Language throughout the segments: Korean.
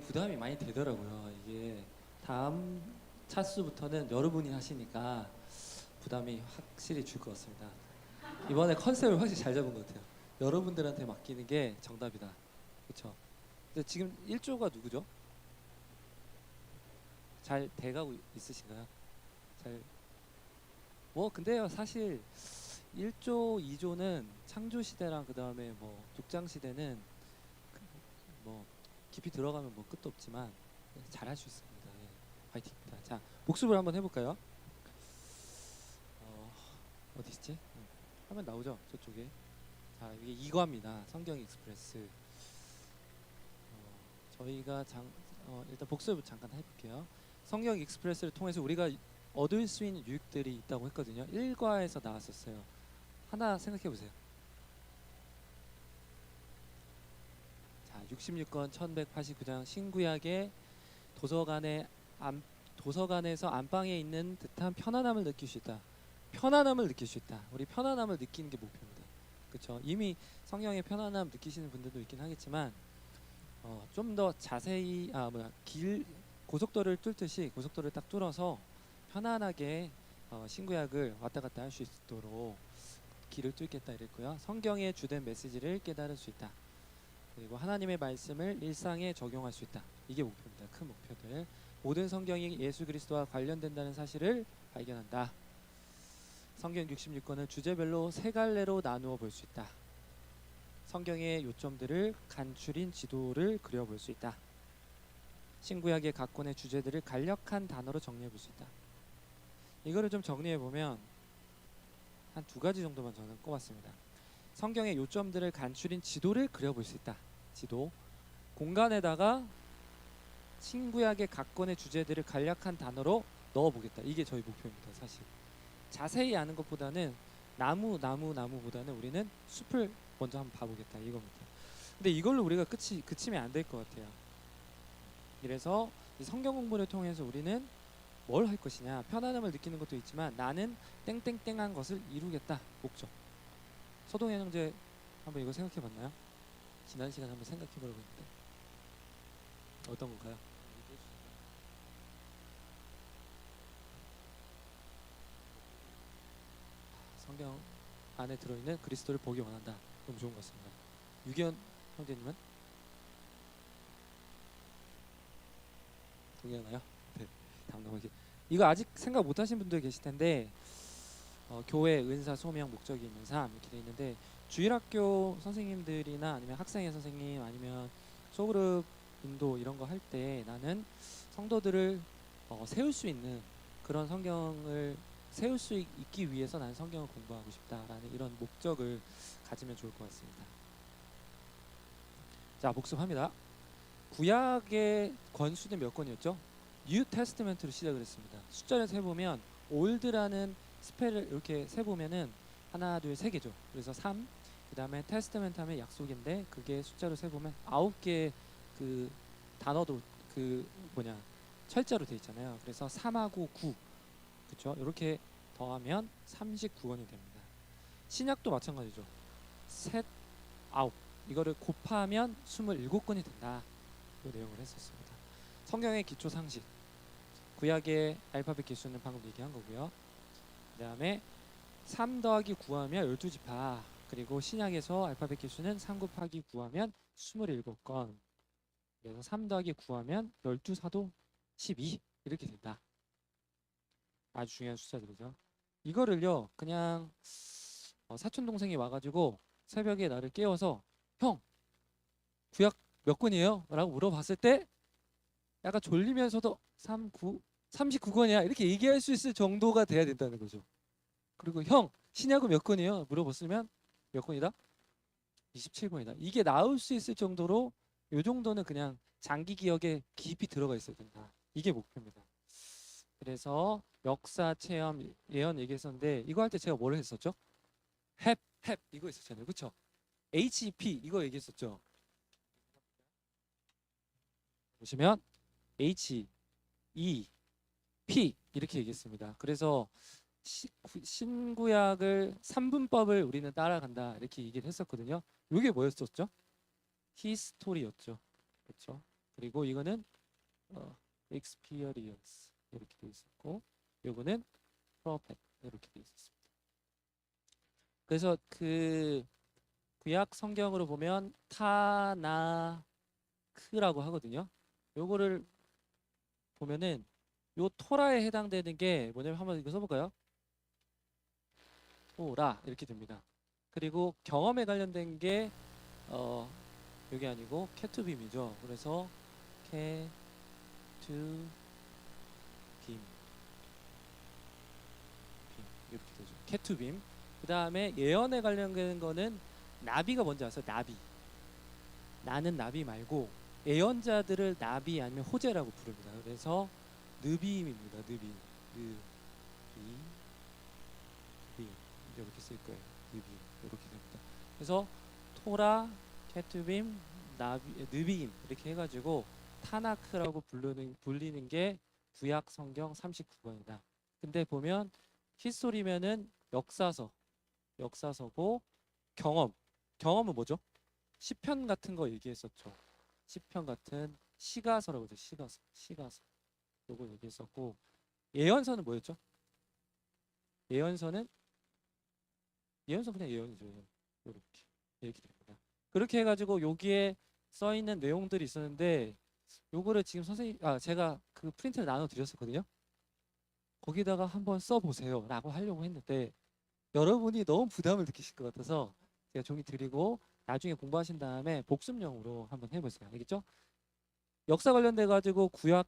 부담이 많이 되더라고요. 이게 다음 차수부터는 여러분이 하시니까 부담이 확실히 줄 것 같습니다. 이번에 컨셉을 확실히 잘 잡은 것 같아요. 여러분들한테 맡기는 게 정답이다. 그렇죠? 근데 지금 1조가 누구죠? 잘 돼가고 있으신가요? 잘. 뭐 근데요 사실 1조, 2조는 창조 시대랑 그 다음에 뭐 독장 시대는 뭐 깊이 들어가면 뭐 끝도 없지만 잘할 수 있습니다. 예. 화이팅입니다. 자, 복습을 한번 해볼까요? 어, 어디 있지? 화면 나오죠? 저쪽에. 자, 이게 이과입니다. 성경 익스프레스. 저희가 일단 복습을 잠깐 해볼게요. 성경 익스프레스를 통해서 우리가 얻을 수 있는 유익들이 있다고 했거든요. 1과에서 나왔었어요. 하나 생각해 보세요. 자, 66권 1189장 신구약의 도서관에 도서관에서 안방에 있는 듯한 편안함을 느낄 수 있다. 편안함을 느낄 수 있다. 우리 편안함을 느끼는 게 목표입니다. 그렇죠? 이미 성경의 편안함 느끼시는 분들도 있긴 하겠지만 좀 더 자세히 고속도로를 뚫듯이 고속도로를 딱 뚫어서 편안하게 신구약을 왔다 갔다 할 수 있도록 길을 뚫겠다 이랬고요. 성경의 주된 메시지를 깨달을 수 있다. 그리고 하나님의 말씀을 일상에 적용할 수 있다. 이게 목표입니다. 큰 목표들. 모든 성경이 예수 그리스도와 관련된다는 사실을 발견한다. 성경 66권을 주제별로 세 갈래로 나누어 볼 수 있다. 성경의 요점들을 간추린 지도를 그려볼 수 있다. 신구약의 각 권의 주제들을 간략한 단어로 정리해 볼 수 있다. 이거를 좀 정리해 보면 한 두 가지 정도만 저는 꼽았습니다. 성경의 요점들을 간추린 지도를 그려볼 수 있다. 지도. 공간에다가 신구약의 각 권의 주제들을 간략한 단어로 넣어보겠다. 이게 저희 목표입니다. 사실 자세히 아는 것보다는 나무보다는 우리는 숲을 먼저 한번 봐보겠다 이겁니다. 근데 이걸로 우리가 그치면 안 될 것 같아요. 그래서 이 성경 공부를 통해서 우리는 뭘 할 것이냐, 편안함을 느끼는 것도 있지만 나는 땡땡땡한 것을 이루겠다. 목적. 서동현 형제 한번 이거 생각해봤나요? 지난 시간에 한번 생각해보려고 했는데 어떤 건가요? 성경 안에 들어있는 그리스도를 보기 원한다. 너무 좋은 것 같습니다. 유기현 형제님은 동의하나요? 네, 다음 넘어가기. 이거 아직 생각 못하신 분들 계실 텐데 교회 은사 소명 목적이 있는 삶 이렇게 돼 있는데 주일학교 선생님들이나 아니면 학생회 선생님 아니면 소그룹 인도 이런 거 할 때 나는 성도들을 세울 수 있는 그런 성경을 세울 수 있기 위해서 나는 성경을 공부하고 싶다라는 이런 목적을 가지면 좋을 것 같습니다. 자, 복습합니다. 구약의 권수는 몇 권이었죠? 뉴 테스트멘트로 시작을 했습니다. 숫자를 세보면 올드라는 스펠을 이렇게 세보면은 하나, 둘, 세 개죠. 그래서 3. 그다음에 테스트멘트 하면 약속인데 그게 숫자로 세보면 9개 그 단어도 철자로 되어 있잖아요. 그래서 3하고 9. 그렇죠? 이렇게 더하면 39권이 됩니다. 신약도 마찬가지죠. 셋, 아홉. 이거를 곱하면 27권이 된다. 그 내용을 했었습니다. 성경의 기초 상식. 구약의 알파벳 기수는 방금 얘기한 거고요. 그 다음에 3 더하기 9하면 12지파. 그리고 신약에서 알파벳 기수는 3 곱하기 9하면 27건. 그래서 3 더하기 9하면 12사도 12 이렇게 된다. 아주 중요한 숫자들이죠. 이거를요 그냥 사촌 동생이 와가지고 새벽에 나를 깨워서 형 구약 몇 권이에요? 라고 물어봤을 때 약간 졸리면서도 39권이야 이렇게 얘기할 수 있을 정도가 돼야 된다는 거죠. 그리고 형 신약은 몇 권이에요? 물어봤으면 몇 권이다? 27권이다. 이게 나올 수 있을 정도로 이 정도는 그냥 장기 기억에 깊이 들어가 있어야 된다. 이게 목표입니다. 그래서 역사 체험 예언 얘기했었는데 이거 할 때 제가 뭘 했었죠? 햅 이거 있었잖아요. 그렇죠? HEP 이거 얘기했었죠. 보시면 H, E, P 이렇게 얘기했습니다. 그래서 신구약을 3분법을 우리는 따라간다 이렇게 얘기를 했었거든요. 이게 뭐였었죠? 히스토리였죠. 그렇죠? 그리고 이거는 experience 이렇게 돼 있었고, 요거는 prophet 이렇게 돼 있었습니다. 그래서 그 구약 성경으로 보면 타나크라고 하거든요. 요거를 보면은 요 토라에 해당되는 게 뭐냐면 한번 이거 써볼까요? 토라 이렇게 됩니다. 그리고 경험에 관련된 게 요게 아니고 케투빔이죠. 그래서 케투빔 이렇게 되죠. 케투빔. 그 다음에 예언에 관련된 거는 나비가 뭔지 아세요? 나비. 나는 나비 말고 예언자들을 나비 아니면 호재라고 부릅니다. 그래서 느비임입니다. 느비. 느비. 이렇게 쓸 거예요. 느비. 이렇게 됩니다. 그래서 토라, 케투빔, 나비, 느비임 이렇게 해가지고 타나크라고 불리는 게 구약 성경 39권이다. 근데 보면 히스토리면은 역사서고 경험은 뭐죠? 시편 같은 거 얘기했었죠. 시편 같은 시가서라고 하죠. 시가서. 요거 얘기했었고 예언서는 뭐였죠? 예언서 그냥 예언이죠. 이렇게 됩니다. 그렇게 해가지고 여기에 써 있는 내용들이 있었는데 요거를 지금 제가 그 프린트를 나눠 드렸었거든요. 거기다가 한번 써보세요 라고 하려고 했는데 여러분이 너무 부담을 느끼실 것 같아서 제가 종이 드리고 나중에 공부하신 다음에 복습용으로 한번 해보세요. 알겠죠? 역사 관련돼 가지고 구약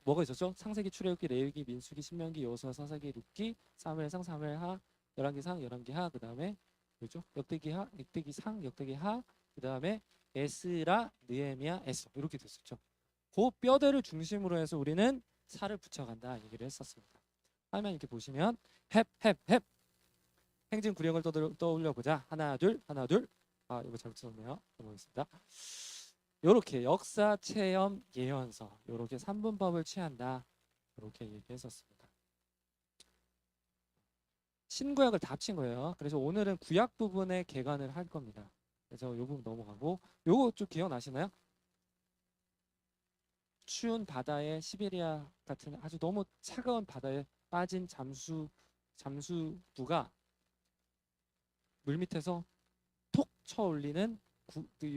뭐가 있었죠? 창세기, 출애굽기, 레위기, 민수기, 신명기, 여호수아, 사사기, 룻기, 사무엘상, 사무엘하, 열왕기상, 열왕기하, 그 다음에 뭐죠? 역대기하, 역대기상, 역대기하, 그 다음에 에스라, 느헤미야, 에스더 이렇게 됐었죠. 그 뼈대를 중심으로 해서 우리는 살을 붙여간다 얘기를 했었습니다. 화면 이렇게 보시면 햅 행진 구령을 떠올려 보자. 하나 둘. 아 이거 잘못 썼네요. 넘어가겠습니다. 요렇게 역사, 체험, 예언서 요렇게 3분법을 취한다. 이렇게 얘기했었습니다. 신구약을 다 합친 거예요. 그래서 오늘은 구약 부분에 개관을 할 겁니다. 그래서 요 부분 넘어가고 요거 좀 기억나시나요? 추운 바다에 시베리아 같은 아주 너무 차가운 바다에 빠진 잠수부가 물 밑에서 톡 쳐올리는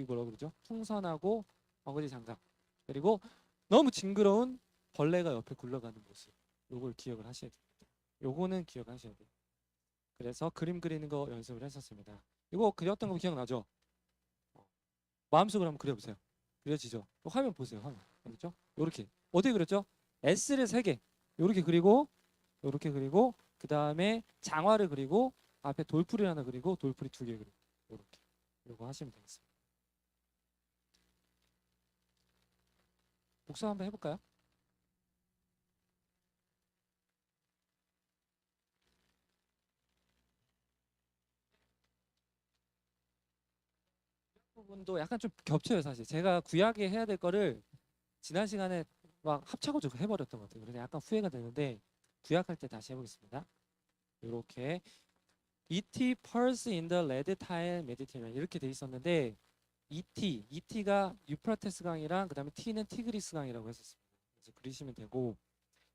뭐라고 그러죠? 풍선하고 어거지 장작 그리고 너무 징그러운 벌레가 옆에 굴러가는 모습 요걸 기억을 하셔야 됩니다. 요거는 기억하셔야 돼요. 그래서 그림 그리는 거 연습을 했었습니다. 이거 그렸던 거 기억나죠? 마음속으로 한번 그려보세요. 그려지죠? 화면 보세요. 화면 알겠죠? 요렇게 어떻게 그렸죠? S를 3개 요렇게 그리고 그 다음에 장화를 그리고 앞에 돌풀이 하나 그리고 돌풀이 2개 그리고 요렇게 요거 하시면 되겠습니다. 복습 한번 해볼까요? 부분도 약간 좀 겹쳐요 사실. 제가 구약에 해야 될 거를 지난 시간에 막 합차고도 해버렸던 것 같아요. 그래서 약간 후회가 되는데 구약할 때 다시 해보겠습니다. 이렇게 E.T. Pearls in the Red Tile Mediterranean 이렇게 돼 있었는데 ET가 유프라테스 강이랑 그 다음에 T는 티그리스 강이라고 했었습니다. 그래서 그리시면 되고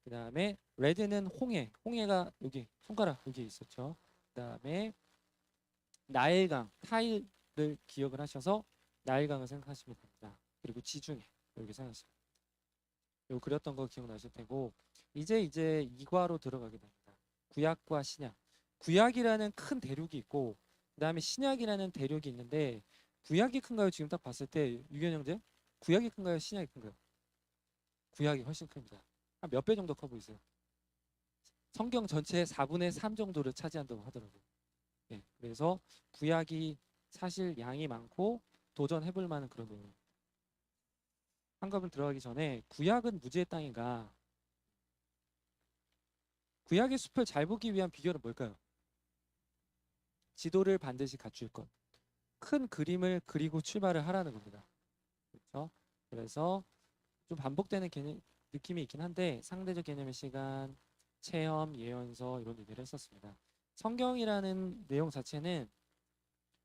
그 다음에 레드는 홍해가 여기 손가락 여기 있었죠. 그 다음에 나일강 타일을 기억을 하셔서 나일강을 생각하시면 됩니다. 그리고 지중해 여기 생각하시면 요 그렸던 거 기억나실 테고 이제 이과로 들어가게 됩니다. 구약과 신약. 구약이라는 큰 대륙이 있고 그 다음에 신약이라는 대륙이 있는데 구약이 큰가요? 지금 딱 봤을 때 유견 형제 구약이 큰가요? 신약이 큰가요? 구약이 훨씬 큽니다. 한 몇 배 정도 커 보이세요? 성경 전체의 4분의 3 정도를 차지한다고 하더라고요. 예, 그래서 구약이 사실 양이 많고 도전해볼 만한 그런 내용. 한갑을 들어가기 전에 구약은 무지의 땅인가? 구약의 숲을 잘 보기 위한 비결은 뭘까요? 지도를 반드시 갖출 것. 큰 그림을 그리고 출발을 하라는 겁니다. 그렇죠? 그래서 좀 반복되는 느낌이 있긴 한데 상대적 개념의 시간, 체험, 예언서 이런 얘기를 했었습니다. 성경이라는 내용 자체는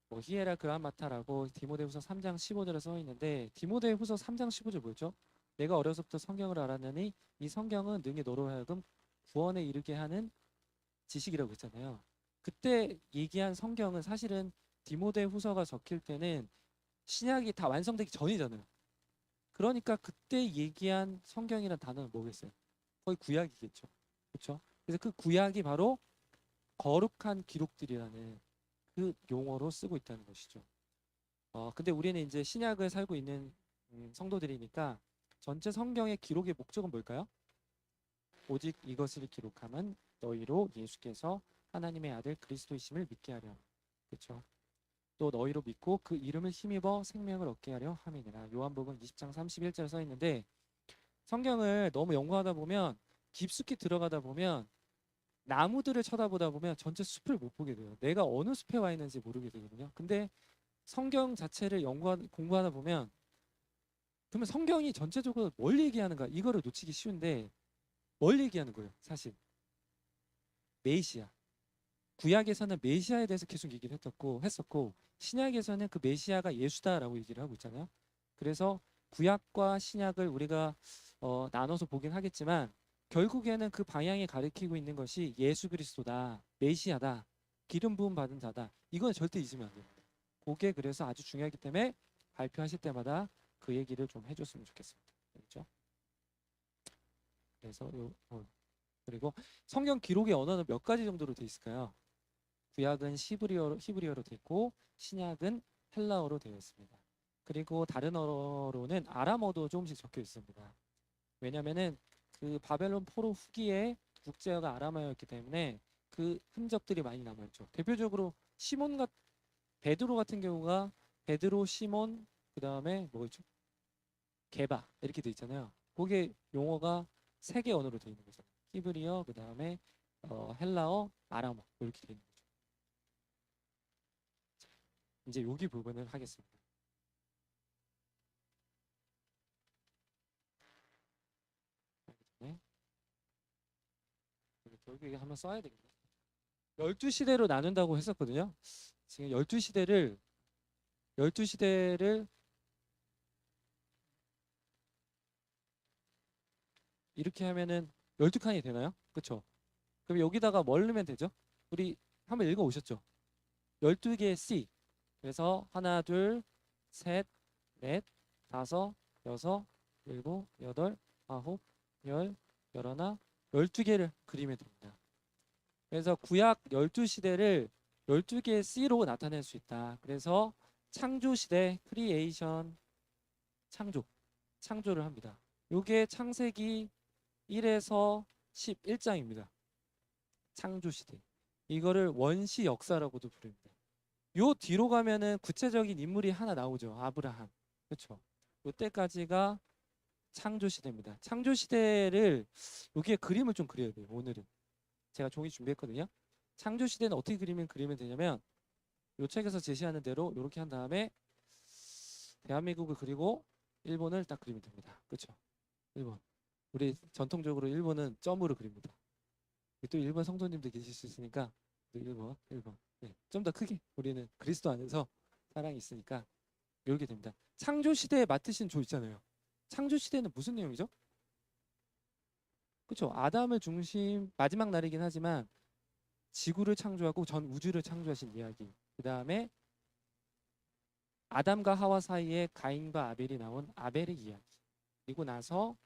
뭐 히에라 그라마타라고 디모데후서 3장 15절에 써 있는데 디모데후서 3장 15절 뭐죠? 내가 어려서부터 성경을 알았느니 이 성경은 능히 너로 하여금 구원에 이르게 하는 지식이라고 했잖아요. 그때 얘기한 성경은 사실은 디모데후서가 적힐 때는 신약이 다 완성되기 전이잖아요. 그러니까 그때 얘기한 성경이라는 단어는 뭐겠어요? 거의 구약이겠죠. 그렇죠? 그래서 그 구약이 바로 거룩한 기록들이라는 그 용어로 쓰고 있다는 것이죠. 근데 우리는 이제 신약을 살고 있는 성도들이니까 전체 성경의 기록의 목적은 뭘까요? 오직 이것을 기록함은 너희로 예수께서 하나님의 아들 그리스도이심을 믿게 하려. 그렇죠? 또 너희로 믿고 그 이름을 힘입어 생명을 얻게 하려 함이니라. 요한복음 20장 31절 써 있는데 성경을 너무 연구하다 보면 깊숙이 들어가다 보면 나무들을 쳐다보다 보면 전체 숲을 못 보게 돼요. 내가 어느 숲에 와 있는지 모르게 되거든요. 근데 성경 자체를 공부하다 보면 그러면 성경이 전체적으로 뭘 얘기하는가 이거를 놓치기 쉬운데 뭘 얘기하는 거예요? 사실 메시아. 구약에서는 메시아에 대해서 계속 얘기를 했었고 신약에서는 그 메시아가 예수다라고 얘기를 하고 있잖아요. 그래서 구약과 신약을 우리가 나눠서 보긴 하겠지만 결국에는 그 방향에 가리키고 있는 것이 예수 그리스도다, 메시아다, 기름 부음 받은 자다. 이건 절대 잊으면 안 돼요. 그게 그래서 아주 중요하기 때문에 발표하실 때마다 그 얘기를 좀 해줬으면 좋겠습니다. 그렇죠? 그래서 그리고 성경 기록의 언어는 몇 가지 정도로 돼 있을까요? 구약은 히브리어로 되어 있고 신약은 헬라어로 되어 있습니다. 그리고 다른 언어로는 아람어도 조금씩 적혀 있습니다. 왜냐면은 그 바벨론 포로 후기에 국제어가 아람어였기 때문에 그 흔적들이 많이 남아있죠. 대표적으로 베드로 같은 경우가 베드로, 시몬, 그 다음에 뭐 있죠? 게바 이렇게 돼 있잖아요. 그게 용어가 세 개 언어로 되어 있는 거죠. 히브리어, 그 다음에 헬라어, 아람어 이렇게 되어 있는 거죠. 이제 여기 부분을 하겠습니다. 네. 결국에 한번 써야 되겠네. 12시대로 나눈다고 했었거든요. 지금 12시대를 이렇게 하면은 12칸이 되나요? 그렇죠? 그럼 여기다가 뭘 넣으면 되죠? 우리 한번 읽어 오셨죠? 12개의 C. 그래서 하나, 둘, 셋, 넷, 다섯, 여섯, 일곱, 여덟, 아홉, 열, 열하나, 12개를 그리면 됩니다. 그래서 구약 12시대를 12개의 C로 나타낼 수 있다. 그래서 창조시대, 크리에이션, 창조를 합니다. 이게 창세기 1에서 11장입니다. 창조시대. 이거를 원시 역사라고도 부릅니다. 요 뒤로 가면은 구체적인 인물이 하나 나오죠. 아브라함. 그렇죠? 요때까지가 창조시대입니다. 창조시대를 여기에 그림을 좀 그려야 돼요. 오늘은. 제가 종이 준비했거든요. 창조시대는 어떻게 그리면 되냐면 요 책에서 제시하는 대로 이렇게 한 다음에 대한민국을 그리고 일본을 딱 그리면 됩니다. 그렇죠? 일본. 우리 전통적으로 일본은 점으로 그립니다. 또 일본 성도님들 계실 수 있으니까 또 일본. 네, 좀 더 크게 우리는 그리스도 안에서 사랑이 있으니까 이렇게 됩니다. 창조 시대에 맡으신 조 있잖아요. 창조 시대는 무슨 내용이죠? 그렇죠? 아담을 중심 마지막 날이긴 하지만 지구를 창조하고 전 우주를 창조하신 이야기. 그 다음에 아담과 하와 사이에 가인과 아벨이 나온 아벨의 이야기. 그리고 나서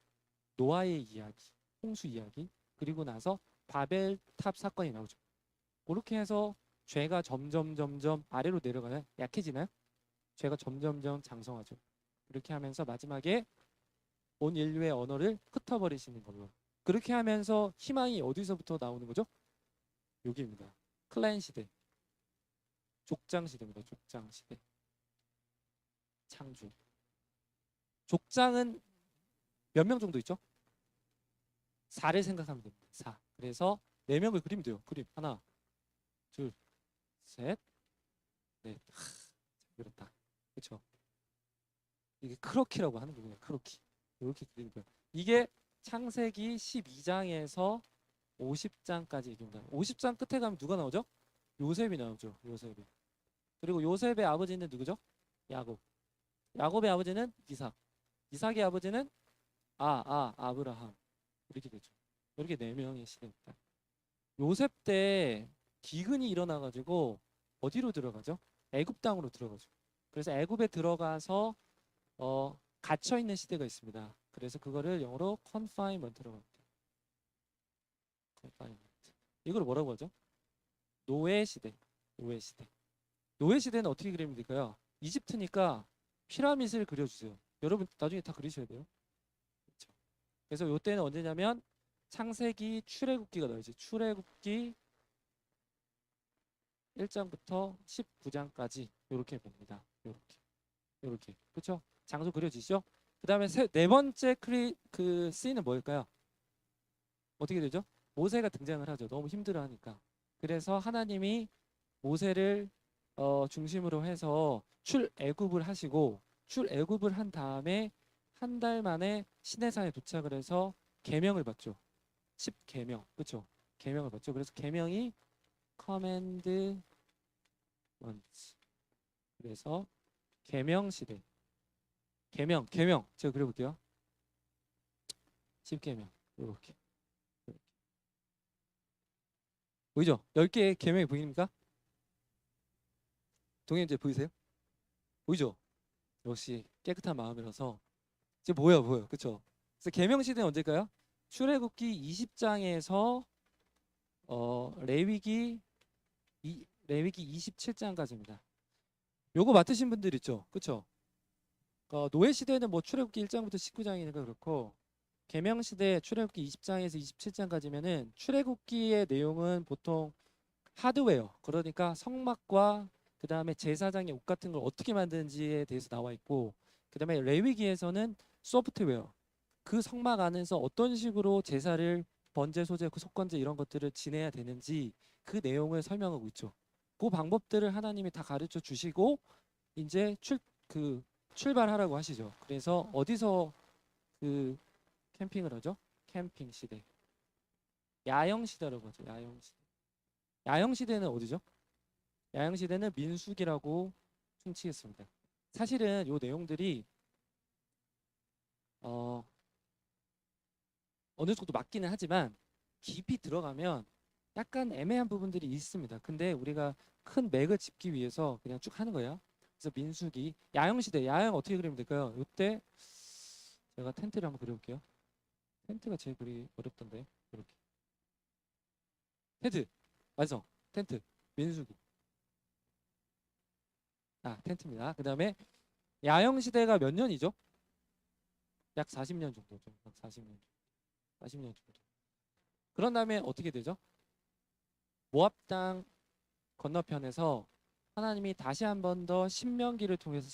노아의 이야기, 홍수 이야기. 그리고 나서 바벨탑 사건이 나오죠. 그렇게 해서 죄가 점점 아래로 내려가요. 약해지나요? 죄가 점점 장성하죠. 그렇게 하면서 마지막에 온 인류의 언어를 흩어버리시는 걸로. 그렇게 하면서 희망이 어디서부터 나오는 거죠? 여기입니다. 클랜 시대, 족장 시대입니다. 족장 시대. 창조. 족장은 몇 명 정도 있죠? 4를 생각하면 됩니다. 4. 그래서 4명을 그리면 돼요. 그림 하나, 둘, 셋, 넷. 그렇다. 그렇죠? 이게 크로키라고 하는 거군요. 크로키. 이렇게 그리는 거예요. 이게 창세기 12장에서 50장까지 얘기입니다. 50장 끝에 가면 누가 나오죠? 요셉이 나오죠. 요셉이. 그리고 요셉의 아버지는 누구죠? 야곱. 야곱의 아버지는 이삭. 이삭의 아버지는 아브라함. 이렇게 되죠. 이렇게 네 명의 시대입니다. 요셉 때 기근이 일어나가지고 어디로 들어가죠? 애굽 땅으로 들어가죠. 그래서 애굽에 들어가서 갇혀 있는 시대가 있습니다. 그래서 그거를 영어로 confinement라고 합니다. confinement. 이걸 뭐라고 하죠? 노예 시대. 노예 시대. 노예 시대는 어떻게 그리면 될까요? 이집트니까 피라밋을 그려주세요. 여러분 나중에 다 그리셔야 돼요. 그렇죠? 그래서 이때는 언제냐면 창세기 출애굽기가 나오지. 출애굽기 1장부터 19장까지 이렇게 봅니다. 이렇게 그렇죠? 장소 그려지죠? 그 다음에 네 번째 그 씬은 뭘까요? 어떻게 되죠? 모세가 등장을 하죠. 너무 힘들어하니까. 그래서 하나님이 모세를 중심으로 해서 출애굽을 하시고 출애굽을 한 다음에 한 달 만에 시내산에 도착을 해서 계명을 받죠. 10계명 그렇죠? 계명을 받죠. 그래서 계명이 commandments. 그래서 계명 시대. 계명 제가 그려볼게요. 10계명 이렇게 보이죠? 10개의 계명이 보입니까? 동현이 보이세요? 보이죠? 역시 깨끗한 마음이라서 이제 보여 그쵸? 그래서 계명 시대는 언제일까요? 출애굽기 20장에서 레위기 27장까지입니다. 요거 맡으신 분들 있죠? 그쵸? 노예 시대는 뭐 출애굽기 1장부터 19장이니까 그렇고 계명 시대 출애굽기 20장에서 27장까지면은 출애굽기의 내용은 보통 하드웨어 그러니까 성막과 그 다음에 제사장의 옷 같은 걸 어떻게 만드는지에 대해서 나와 있고 그 다음에 레위기에서는 소프트웨어 그 성막 안에서 어떤 식으로 제사를 번제, 소제, 그 속건제 이런 것들을 지내야 되는지 그 내용을 설명하고 있죠. 그 방법들을 하나님이 다 가르쳐 주시고 이제 출발하라고 하시죠. 그래서 어디서 그 캠핑을 하죠? 캠핑 시대. 야영 시대라고 하죠. 야영 시대. 야영 시대는 어디죠? 야영 시대는 민수기라고 퉁치겠습니다. 사실은 이 내용들이 어느 정도 맞기는 하지만 깊이 들어가면 약간 애매한 부분들이 있습니다. 근데 우리가 큰 맥을 짚기 위해서 그냥 쭉 하는 거예요. 그래서 민수기, 야영 시대, 야영 어떻게 그리면 될까요? 이때 제가 텐트를 한번 그려볼게요. 텐트가 제일 그리기 어렵던데 이렇게 텐트 완성. 텐트 민수기 텐트입니다. 그 다음에 야영 시대가 몇 년이죠? 약 40년 정도죠. 약 40년 40년 정도. 그런 다음에 어떻게 되죠? 모압 땅 건너편에서 하나님이 다시 한 번 더 신명기를 통해서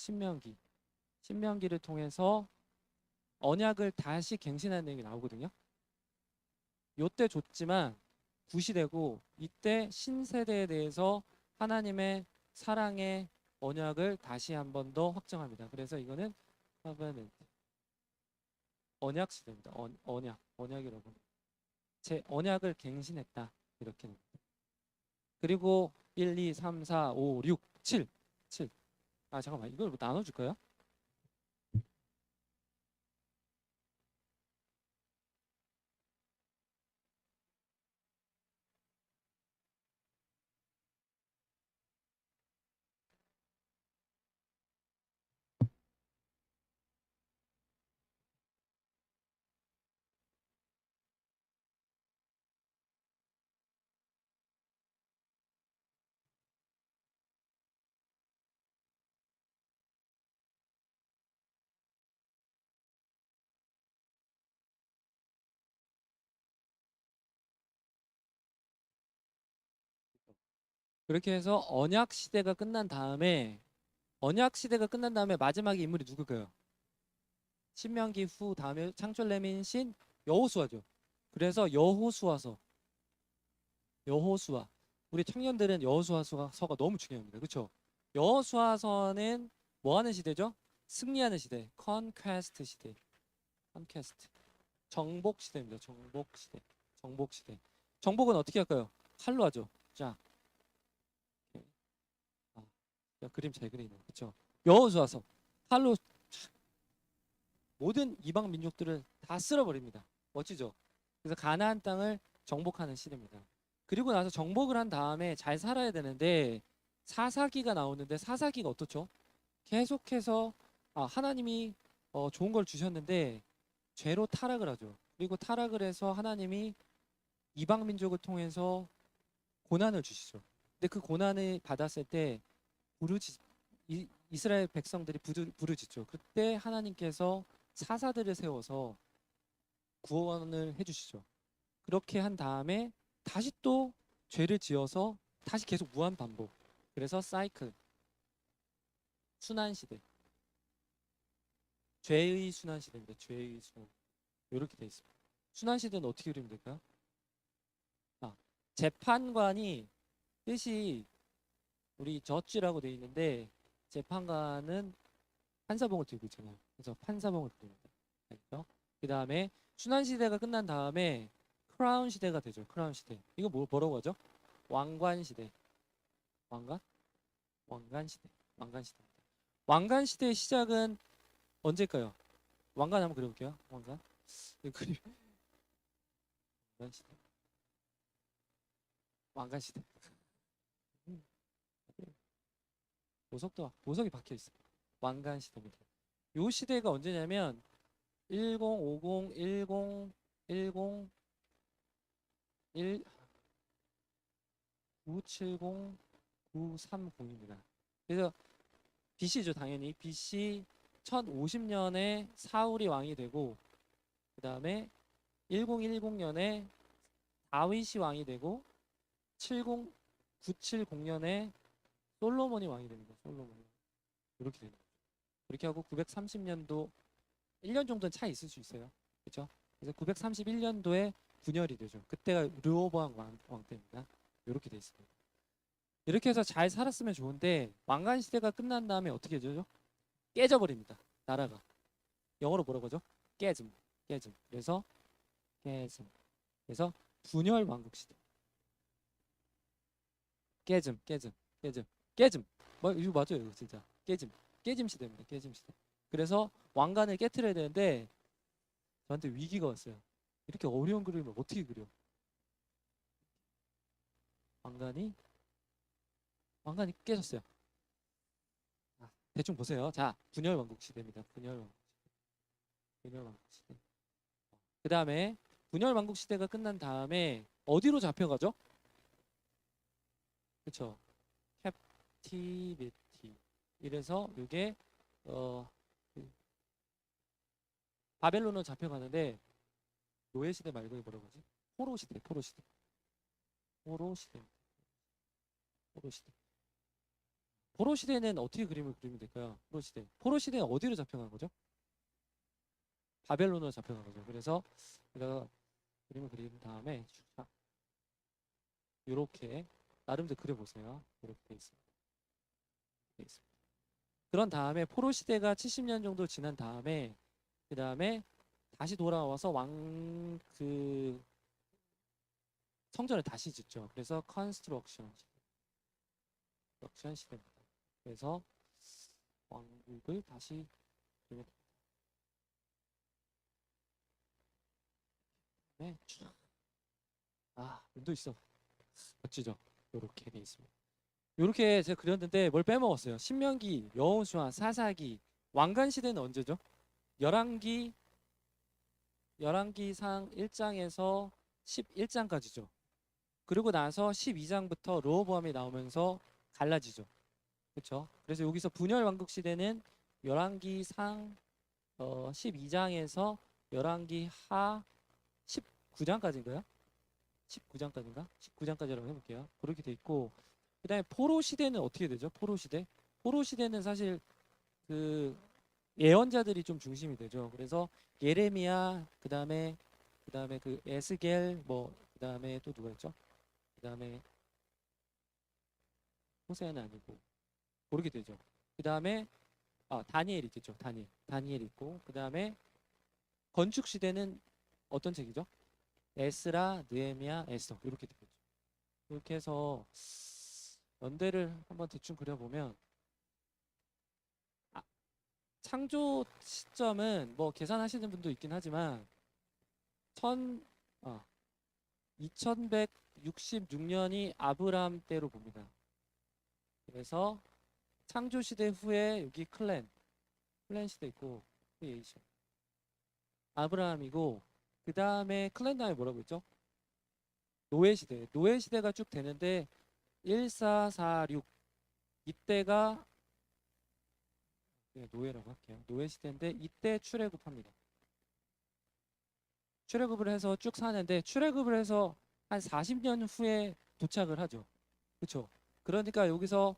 신명기를 통해서 언약을 다시 갱신하는 내용이 나오거든요. 요때 줬지만 구시되고 이때 신세대에 대해서 하나님의 사랑의 언약을 다시 한 번 더 확정합니다. 그래서 이거는 covenant, 언약 시대입니다. 언약이라고. 제 언약을 갱신했다. 이렇게. 그리고 1, 2, 3, 4, 5, 6, 7. 잠깐만. 이걸 나눠줄까요? 그렇게 해서 언약 시대가 끝난 다음에 마지막 인물이 누굴까요? 신명기 후 다음에 창철내민 신 여호수아죠. 그래서 여호수아. 우리 청년들은 여호수아서가 너무 중요합니다. 그렇죠? 여호수아서는 뭐 하는 시대죠? 승리하는 시대. 컨퀘스트 시대. 컨퀘스트. 정복 시대입니다. 정복 시대. 정복 시대. 정복은 어떻게 할까요? 칼로 하죠. 자. 야, 그림 잘 그리네. 그렇죠? 여호수아서 칼로 모든 이방 민족들을 다 쓸어버립니다. 멋지죠? 그래서 가나안 땅을 정복하는 시대입니다. 그리고 나서 정복을 한 다음에 잘 살아야 되는데 사사기가 나오는데 사사기가 어떻죠? 계속해서 하나님이 좋은 걸 주셨는데 죄로 타락을 하죠. 그리고 타락을 해서 하나님이 이방 민족을 통해서 고난을 주시죠. 근데 그 고난을 받았을 때 부르지 이스라엘 백성들이 부르짖죠. 그때 하나님께서 사사들을 세워서 구원을 해주시죠. 그렇게 한 다음에 다시 또 죄를 지어서 다시 계속 무한 반복. 그래서 사이클, 순환 시대, 죄의 순환 시대입니다. 죄의 순환. 이렇게 돼 있습니다. 순환 시대는 어떻게 그리면 될까요? 재판관이 뜻이 우리 저지라고 돼 있는데 재판관은 판사봉을 들고 있잖아요. 그래서 판사봉을 부릅니다. 알겠죠? 그 다음에 순환 시대가 끝난 다음에 크라운 시대가 되죠. 크라운 시대. 이거 뭐라고 하죠? 왕관 시대. 왕관? 왕관 시대. 왕관 시대입니다. 왕관 시대의 시작은 언제일까요? 왕관 한번 그려볼게요. 왕관. 그림. 왕관 시대. 왕관 시대. 보석이 박혀 있어요. 왕관 시대입니다. 요 시대가 언제냐면 1050, 10, 10, 1, 970, 930입니다. 그래서 BC죠, 당연히. BC 1050년에 사울이 왕이 되고, 그 다음에 1010년에 다윗이 왕이 되고, 970년에 솔로몬이 왕이 됩니다. 솔로몬이. 이렇게 됩니다. 그렇게 하고 930년도 1년 정도는 차이 있을 수 있어요. 그렇죠? 그래서 931년도에 분열이 되죠. 그때가 르호보암 왕 때입니다. 이렇게 돼 있습니다. 이렇게 해서 잘 살았으면 좋은데 왕관 시대가 끝난 다음에 어떻게 되죠? 깨져버립니다. 나라가. 영어로 뭐라고 하죠? 깨짐. 깨짐. 그래서 깨짐. 그래서 분열 왕국 시대. 깨짐. 깨짐. 깨짐. 깨짐. 이거 맞아요. 이거 진짜. 깨짐. 깨짐 시대입니다. 깨짐 시대. 그래서 왕관을 깨트려야 되는데 저한테 위기가 왔어요. 이렇게 어려운 그림을 어떻게 그려? 왕관이 깨졌어요. 대충 보세요. 자, 분열 왕국 시대입니다. 분열 왕국 시대. 그 다음에 분열 왕국 시대가 끝난 다음에 어디로 잡혀가죠? 그렇죠. 캡티비티. 이래서 이게 그 바벨론으로 잡혀가는데 노예 시대 말고 뭐라고 하지? 포로 시대. 포로 시대. 포로 시대. 포로 시대. 포로 시대는 어떻게 그림을 그리면 될까요? 포로 시대. 포로 시대는 어디로 잡혀간 거죠? 바벨론으로 잡혀간 거죠. 그래서 제가 그림을 그린 다음에 이렇게 나름대로 그려보세요. 이렇게 돼 있습니다. 돼 있습니다. 그런 다음에 포로 시대가 70년 정도 지난 다음에 그 다음에 다시 돌아와서 성전을 다시 짓죠. 그래서 컨스트럭션 시대입니다. 그래서 왕국을 다시 그리면 네. 눈도 있어. 멋지죠? 이렇게 돼 있습니다. 이렇게 제가 그렸는데 뭘 빼먹었어요. 신명기, 여호수아, 사사기, 왕관 시대는 언제죠? 열왕기상 1장에서 11장까지죠. 그리고 나서 12장부터 르호보암이 나오면서 갈라지죠. 그렇죠? 그래서 여기서 분열 왕국 시대는 열왕기상 12장에서 열왕기하 19장까지인가요? 19장까지인가? 19장까지라고 해볼게요. 그렇게 돼 있고 그다음에 포로 시대는 어떻게 되죠? 포로 시대? 포로 시대는 사실 그 예언자들이 좀 중심이 되죠. 그래서 예레미야 그다음에 그 에스겔 그다음에 또 누가 있죠? 그다음에 호세아는 아니고 그렇게 되죠. 그다음에 다니엘 있겠죠. 다니엘 있고 그다음에 건축 시대는 어떤 책이죠? 에스라, 느헤미야, 에스더 이렇게 되겠죠. 이렇게 해서 연대를 한번 대충 그려보면 창조 시점은 뭐 계산하시는 분도 있긴 하지만 2166년이 아브라함 때로 봅니다. 그래서 창조 시대 후에 여기 클랜 시대 있고 크리에이션 아브라함이고, 그 다음에 클랜 다음에 뭐라고 했죠? 노예 시대가 쭉 되는데 1446 이때가 노예라고 할게요. 노예 시대인데 이때 출애굽합니다. 출애굽을 해서 쭉 사는데 출애굽을 해서 한 40년 후에 도착을 하죠. 그렇죠? 그러니까 여기서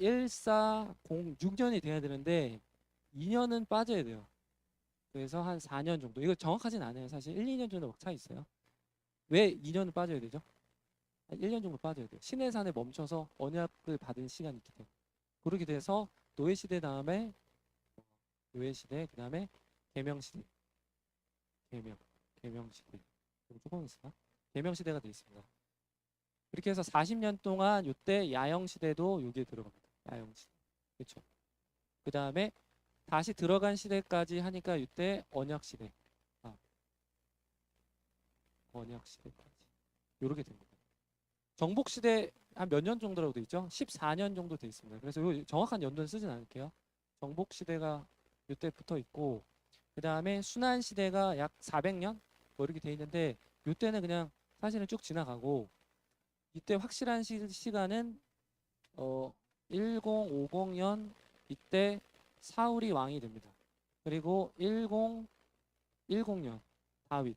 1406년이 돼야 되는데 2년은 빠져야 돼요. 그래서 한 4년 정도. 이거 정확하진 않아요. 사실 1, 2년 정도 차 있어요. 왜 2년은 빠져야 되죠? 한 1년 정도 빠져야 돼요. 시내산에 멈춰서 언약을 받은 시간이 있기 때문에. 그렇게 돼서 노예 시대 다음에 노예 시대, 그다음에 계명 시대. 계명 시대. 조금 있으나 계명 시대가 되어 있습니다. 그렇게 해서 40년 동안 이때 야영 시대도 여기에 들어갑니다. 야영 시대. 그렇죠? 그다음에 다시 들어간 시대까지 하니까 이때 언약 시대. 언약 시대까지. 이렇게 됩니다. 정복 시대 한 몇 년 정도라고 돼 있죠? 14년 정도 돼 있습니다. 그래서 요 정확한 연도는 쓰진 않을게요. 정복 시대가 이때 붙어 있고, 그 다음에 순환 시대가 약 400년 뭐 이렇게 돼 있는데 이때는 그냥 사실은 쭉 지나가고, 이때 확실한 시간은 1050년 이때 사울이 왕이 됩니다. 그리고 1010년 다윗.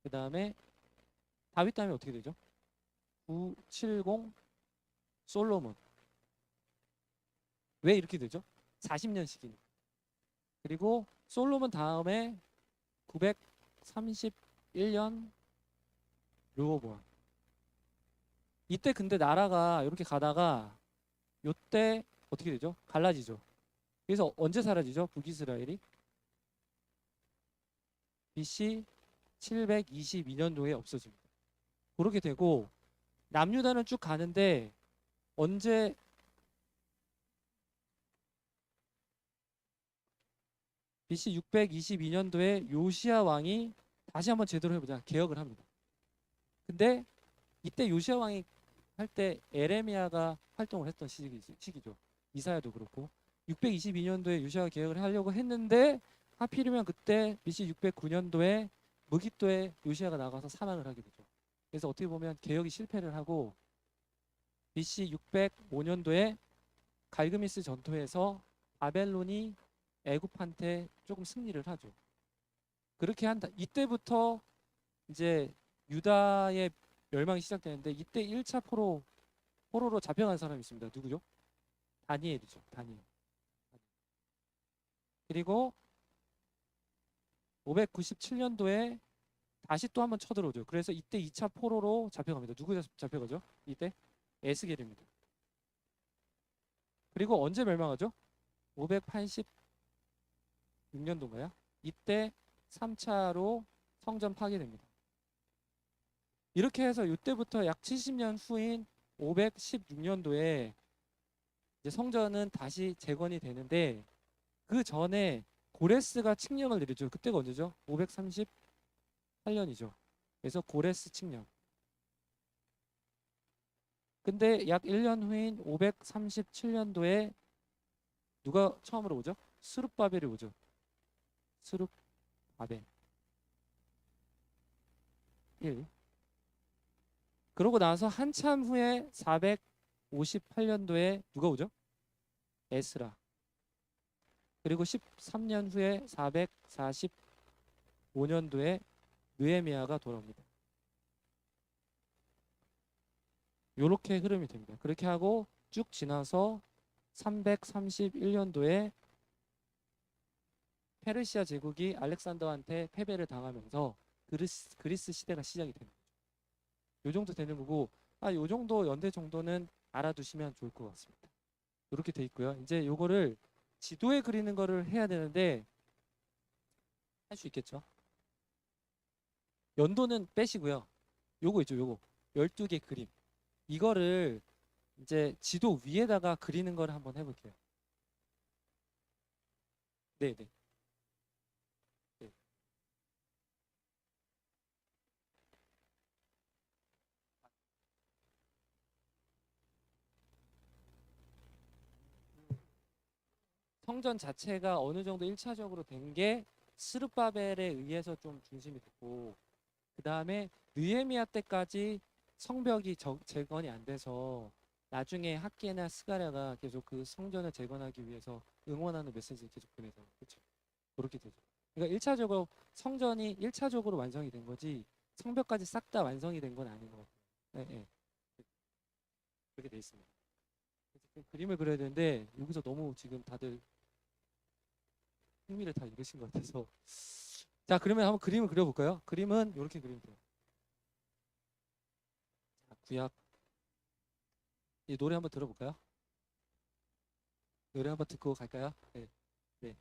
그 다음에 다윗 다음에 어떻게 되죠? 970 솔로몬. 왜 이렇게 되죠? 40년씩이니까. 그리고 솔로몬 다음에 931년 르호보암. 이때 근데 나라가 이렇게 가다가 요때 어떻게 되죠? 갈라지죠. 그래서 언제 사라지죠? 북이스라엘이? BC 722년도에 없어집니다. 그렇게 되고 남유다는 쭉 가는데 언제 BC 622년도에 요시야 왕이 다시 한번 제대로 해보자 개혁을 합니다. 근데 이때 요시야 왕이 할 때 에레미야가 활동을 했던 시기죠. 이사야도 그렇고 622년도에 요시야 개혁을 하려고 했는데 하필이면 그때 BC 609년도에 무기또에 요시야가 나가서 사망을 하게 되죠. 그래서 어떻게 보면 개혁이 실패를 하고 BC 605년도에 갈그미스 전투에서 바벨론이 애굽한테 조금 승리를 하죠. 그렇게 한다. 이때부터 이제 유다의 멸망이 시작되는데 이때 1차 포로로 잡혀간 사람이 있습니다. 누구죠? 다니엘이죠. 다니엘. 그리고 597년도에 다시 또 한번 쳐들어오죠. 그래서 이때 2차 포로로 잡혀갑니다. 누구 잡혀가죠? 이때 에스겔입니다. 그리고 언제 멸망하죠? 586년도인가요? 이때 3차로 성전 파괴됩니다. 이렇게 해서 이때부터 약 70년 후인 516년도에 이제 성전은 다시 재건이 되는데 그 전에 고레스가 칙령을 내리죠. 그때가 언제죠? 538년이죠. 그래서 고레스 칙령. 근데 약 1년 후인 537년도에 누가 처음으로 오죠? 스룹바벨이 오죠. 스룹바벨 1. 그러고 나서 한참 후에 458년도에 누가 오죠? 에스라. 그리고 13년 후에 445년도에 느헤미야가 돌아옵니다. 요렇게 흐름이 됩니다. 그렇게 하고 쭉 지나서 331년도에 페르시아 제국이 알렉산더한테 패배를 당하면서 그리스 시대가 시작이 됩니다. 요 정도 되는 거고, 요 정도 연대 정도는 알아두시면 좋을 것 같습니다. 이렇게 돼 있고요. 이제 요거를 지도에 그리는 거를 해야 되는데 할 수 있겠죠? 연도는 빼시고요. 요거 있죠, 요거 12개 그림. 이거를 이제 지도 위에다가 그리는 걸 한번 해볼게요. 네, 네. 네. 성전 자체가 어느 정도 1차적으로 된 게 스룹바벨에 의해서 좀 중심이 됐고, 그 다음에 느헤미야 때까지 성벽이 재건이 안 돼서 나중에 학계나 스가랴가 계속 그 성전을 재건하기 위해서 응원하는 메시지를 계속 보내서 그렇죠. 그렇게 되죠. 그러니까 1차적으로 성전이 1차적으로 완성이 된 거지 성벽까지 싹 다 완성이 된 건 아닌 것 같아요. 네, 네. 그렇게 돼 있습니다. 그래서 그 그림을 그려야 되는데 여기서 너무 지금 다들 흥미를 다 잃으신 것 같아서 자 그러면 한번 그림을 그려볼까요? 그림은 이렇게 그리면 돼요. 자, 구약 이 노래 한번 들어볼까요? 노래 한번 듣고 갈까요? 네. 네.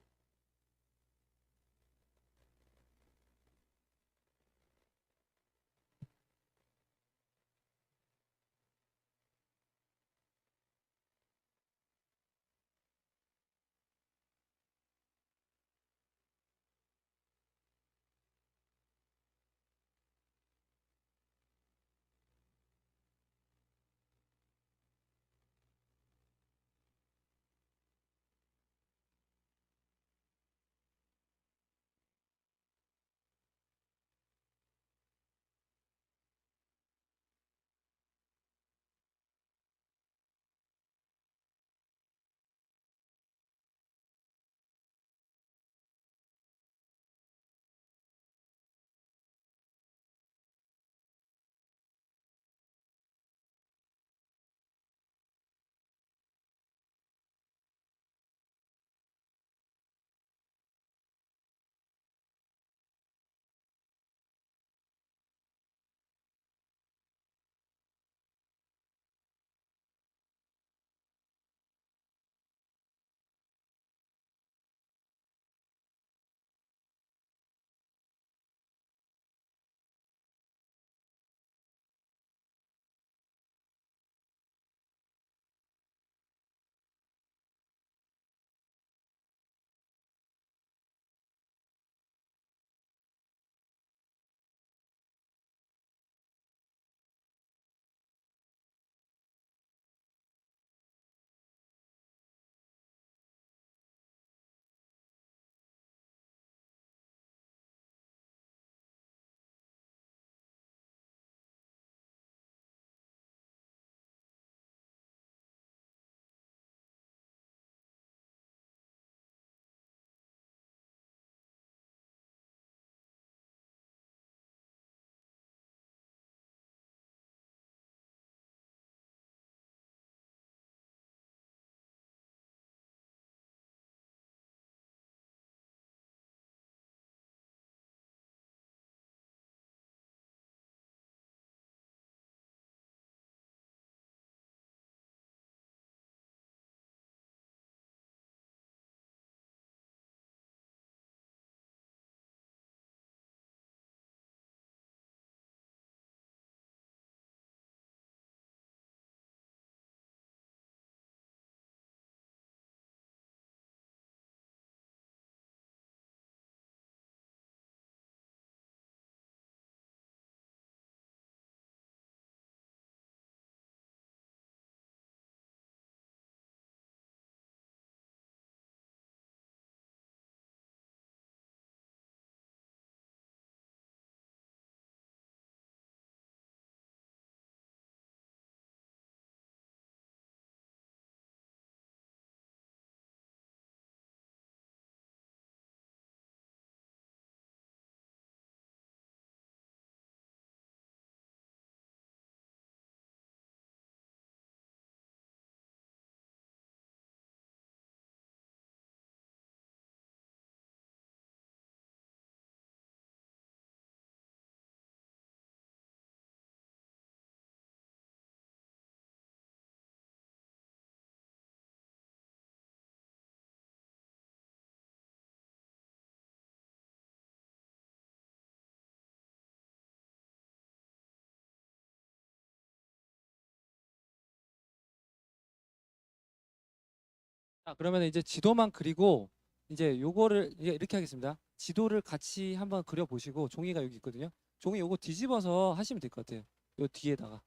자, 그러면 이제 지도만 그리고 이제 요거를 이제 이렇게 하겠습니다. 지도를 같이 한번 그려 보시고 종이가 여기 있거든요. 종이 요거 뒤집어서 하시면 될 것 같아요. 요 뒤에다가.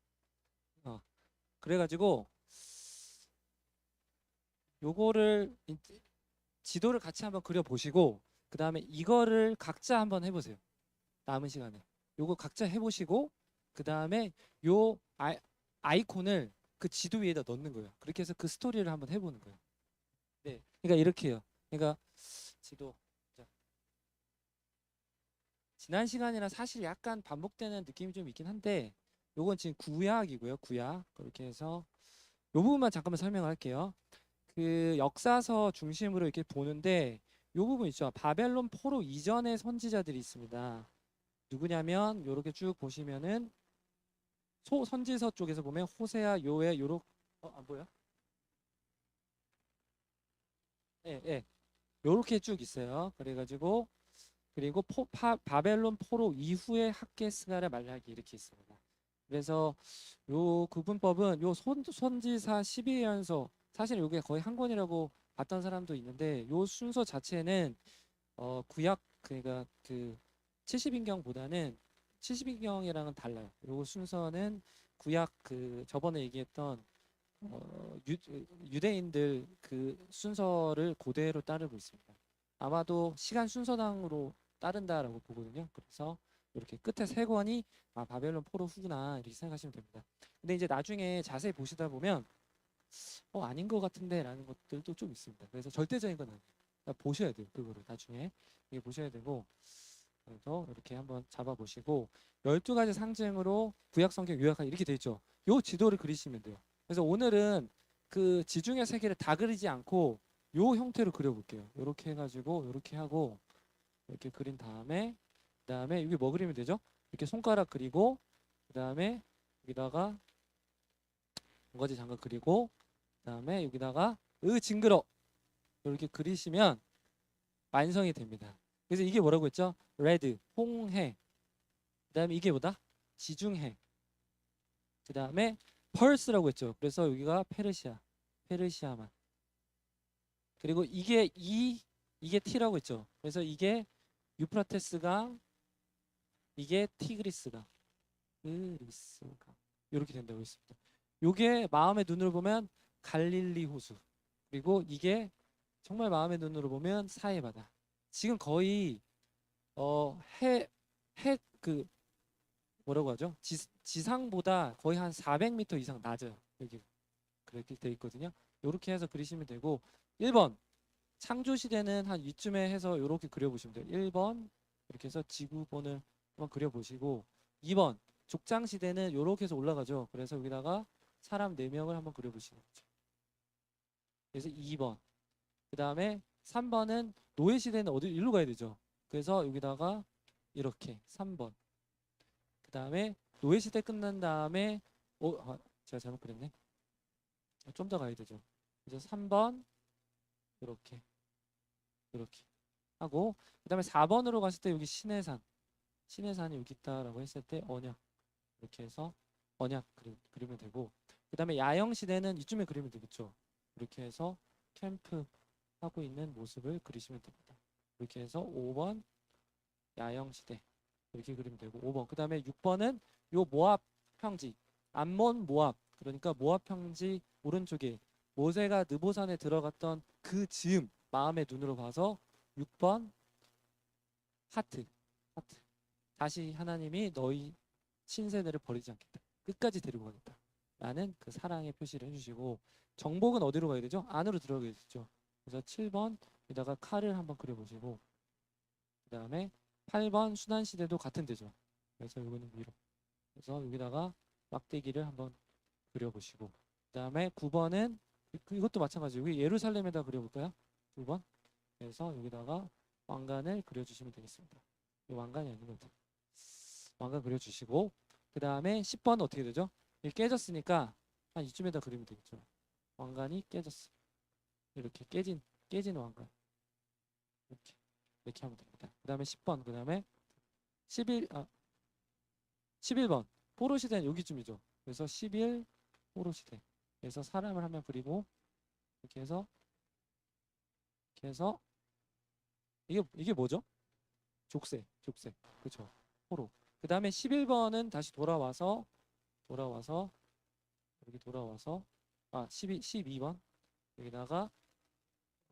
그래가지고 요거를 지도를 같이 한번 그려 보시고 그 다음에 이거를 각자 한번 해보세요. 남은 시간에 요거 각자 해보시고 그 다음에 요 아이콘을 그 지도 위에다 넣는 거예요. 그렇게 해서 그 스토리를 한번 해보는 거예요. 네, 그러니까 이렇게 해요. 그러니까 지도. 자, 지난 시간이랑 사실 약간 반복되는 느낌이 좀 있긴 한데 요건 지금 구약이고요. 구약. 그렇게 해서 요 부분만 잠깐만 설명할게요. 그 역사서 중심으로 이렇게 보는데 요 부분 있죠. 바벨론 포로 이전의 선지자들이 있습니다. 누구냐면 요렇게 쭉 보시면은 선지서 쪽에서 보면 호세아, 요엘 요렇게 안 보여? 예, 예. 요렇게 쭉 있어요. 그래가지고 그리고 바벨론 포로 이후의 학개스가랴 말라기 이렇게 있습니다. 그래서 요 구분법은 요 선지사 12연서 사실 요게 거의 한 권이라고 봤던 사람도 있는데 요 순서 자체는 구약 그러니까 그 70인경보다는 70인경이랑은 달라요. 요 순서는 구약 그 저번에 얘기했던 유대인들 그 순서를 그대로 따르고 있습니다. 아마도 시간 순서당으로 따른다라고 보거든요. 그래서 이렇게 끝에 세 권이 바벨론 포로 후구나 이렇게 생각하시면 됩니다. 근데 이제 나중에 자세히 보시다 보면 아닌 것 같은데라는 것들도 좀 있습니다. 그래서 절대적인 건 아니에요. 그러니까 보셔야 돼요. 그거를 나중에 이게 보셔야 되고 그래서 이렇게 한번 잡아보시고 12가지 상징으로 구약 성경 요약하 이렇게 돼 있죠. 요 지도를 그리시면 돼요. 그래서 오늘은 그 지중해 세계를 다 그리지 않고 요 형태로 그려볼게요. 이렇게 해가지고 이렇게 하고 이렇게 그린 다음에 그다음에 여기 뭐 그리면 되죠? 이렇게 손가락 그리고 그다음에 여기다가 번거지 장갑 그리고 그다음에 여기다가 징그러 이렇게 그리시면 완성이 됩니다. 그래서 이게 뭐라고 했죠? 레드, 홍해. 그다음에 이게 뭐다? 지중해. 그다음에 펄스라고 했죠. 그래서 여기가 페르시아, 페르시아만. 그리고 이게 T라고 했죠. 그래서 이게 유프라테스강, 이게 티그리스강, 그리스강 이렇게 된다고 했습니다. 요게 마음의 눈으로 보면 갈릴리 호수. 그리고 이게 정말 마음의 눈으로 보면 사해 바다. 지금 거의 해 그 뭐라고 하죠? 지상보다 거의 한 400m 이상 낮아요. 여기 그렇게 돼 있거든요. 이렇게 해서 그리시면 되고 1번 창조 시대는 한 이쯤에 해서 이렇게 그려보시면 돼요. 1번 이렇게 해서 지구본을 한번 그려보시고 2번 족장 시대는 이렇게 해서 올라가죠. 그래서 여기다가 사람 4명을 한번 그려보시는 거죠. 그래서 2번 그 다음에 3번은 노예 시대는 어디 일로 가야 되죠. 그래서 여기다가 이렇게 3번 그 다음에 노예 시대 끝난 다음에 제가 잘못 그렸네. 좀 더 가야 되죠. 그래서 3번 이렇게 이렇게 하고 그다음에 4번으로 갔을 때 여기 신해산이 여기 있다라고 했을 때 언약 이렇게 해서 언약 그리면 되고 그다음에 야영 시대는 이쯤에 그리면 되겠죠. 이렇게 해서 캠프 하고 있는 모습을 그리시면 됩니다. 이렇게 해서 5번 야영 시대 이렇게 그리면 되고 5번 그다음에 6번은 요 모압 평지 암몬 모압 그러니까 모압 평지 오른쪽에 모세가 느보산에 들어갔던 그 즈음 마음의 눈으로 봐서 6번 하트 다시 하나님이 너희 신세대를 버리지 않겠다 끝까지 데리고 가겠다 라는 그 사랑의 표시를 해주시고 정복은 어디로 가야 되죠? 안으로 들어가야 되죠. 그래서 7번 여기다가 칼을 한번 그려보시고 그 다음에 8번 수난시대도 같은 데죠. 그래서 이거는 위로 그래서 여기다가 막대기를 한번 그려보시고 그 다음에 9번은 이것도 마찬가지 여기 예루살렘에다 그려볼까요? 9번 그래서 여기다가 왕관을 그려주시면 되겠습니다. 이 왕관이 아닌 것 같아요. 왕관 그려주시고 그 다음에 10번은 어떻게 되죠? 이게 깨졌으니까 한 이쯤에다 그리면 되겠죠. 왕관이 깨졌어. 이렇게 깨진 왕관 이렇게 하면 됩니다. 그 다음에 10번 그 다음에 11번 포로 시대는 여기쯤이죠. 그래서 11 포로 시대 그래서 사람을 한명 그리고 이렇게 해서 이게 뭐죠? 족쇄. 그렇죠. 호로. 그다음에 11번은 다시 돌아와서 여기 돌아와서 12번 여기다가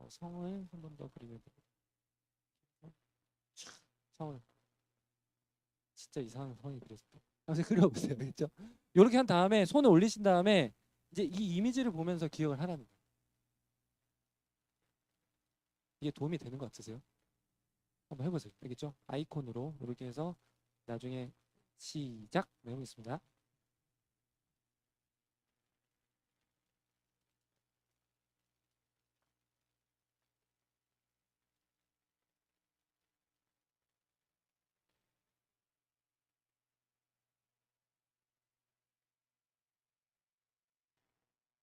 성을 한 번 더 그리면 되고 성을 진짜 이상한 성이 그렸어. 한번 그려보세요. 알겠죠? 이렇게 한 다음에 손을 올리신 다음에 이제 이 이미지를 보면서 기억을 하라는 거예요. 이게 도움이 되는 것 같으세요? 한번 해보세요. 알겠죠? 아이콘으로 이렇게 해서 나중에 시작 해보겠습니다.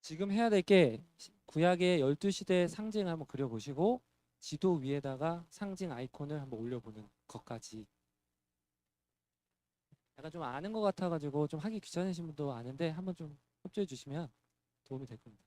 지금 해야 될 게 구약의 12시대 상징을 한번 그려보시고 지도 위에다가 상징 아이콘을 한번 올려보는 것까지. 약간 좀 아는 것 같아가지고 좀 하기 귀찮으신 분도 아는데 한번 좀 협조해 주시면 도움이 될 겁니다.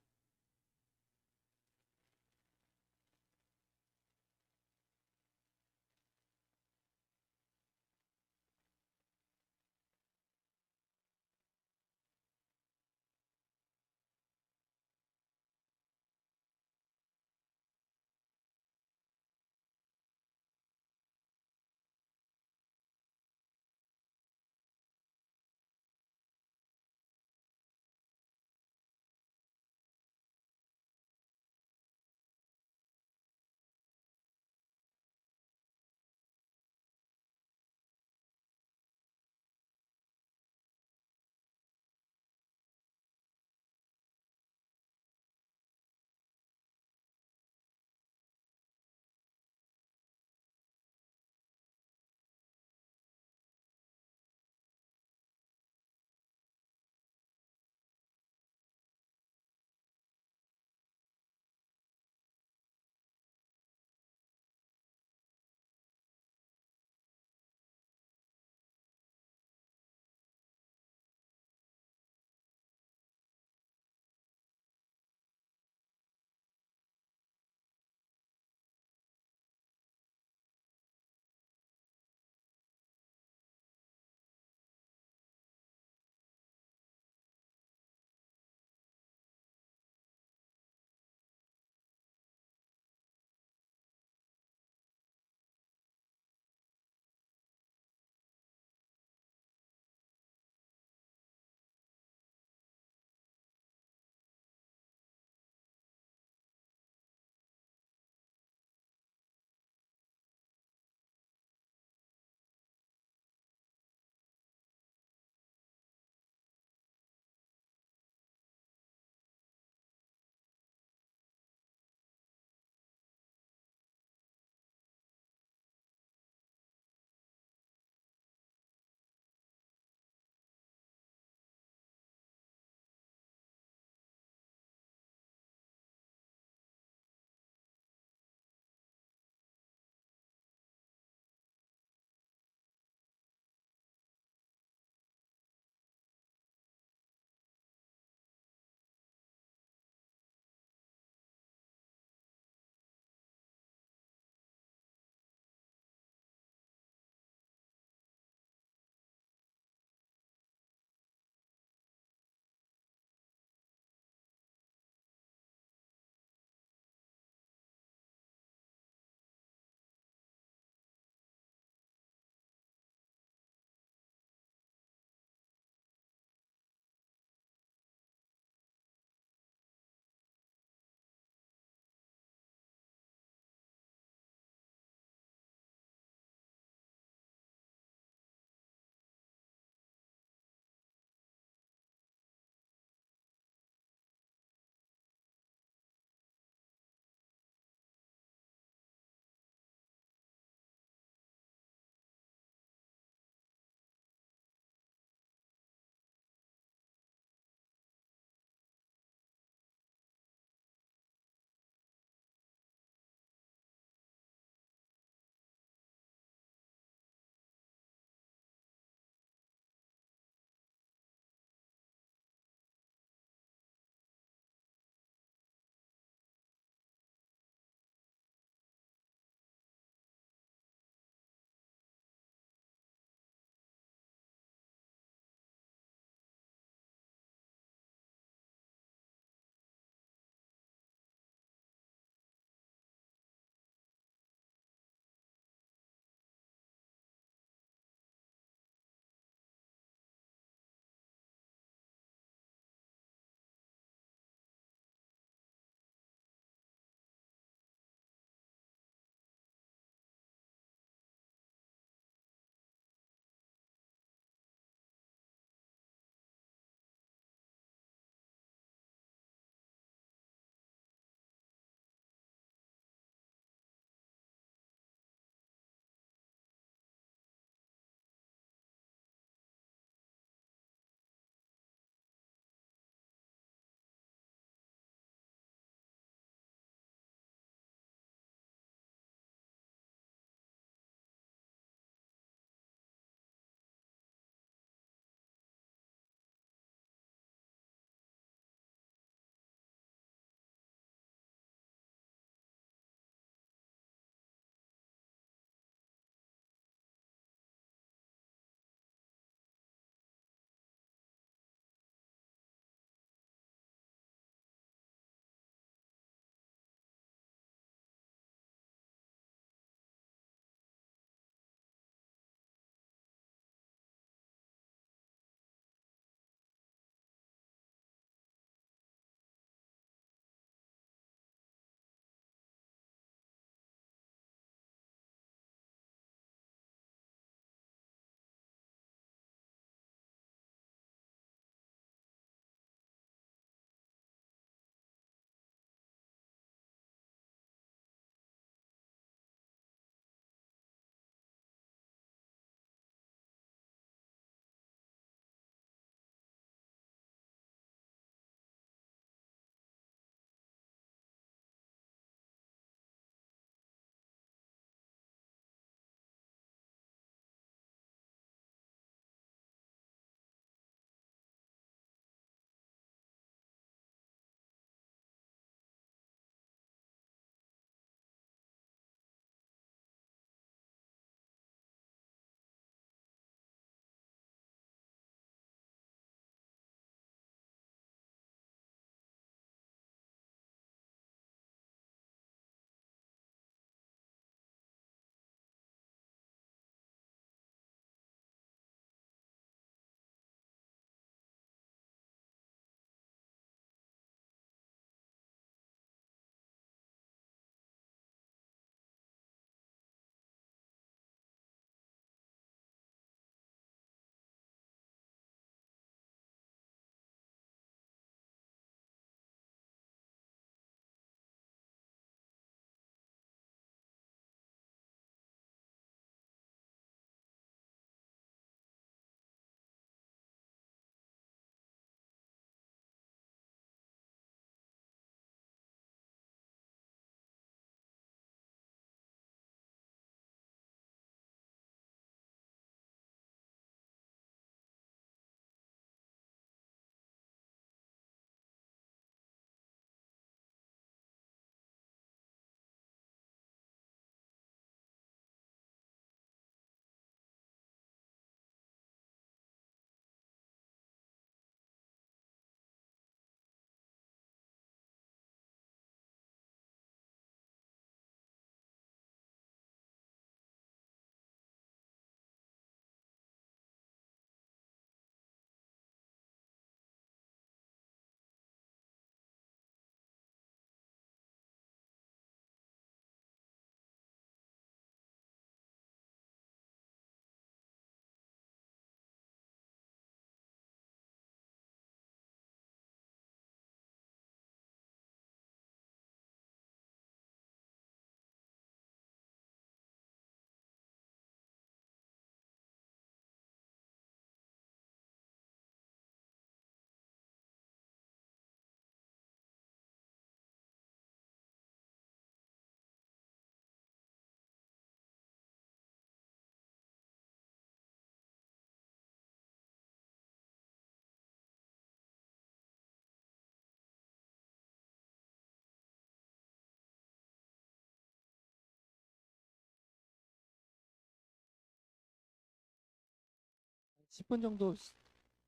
10분 정도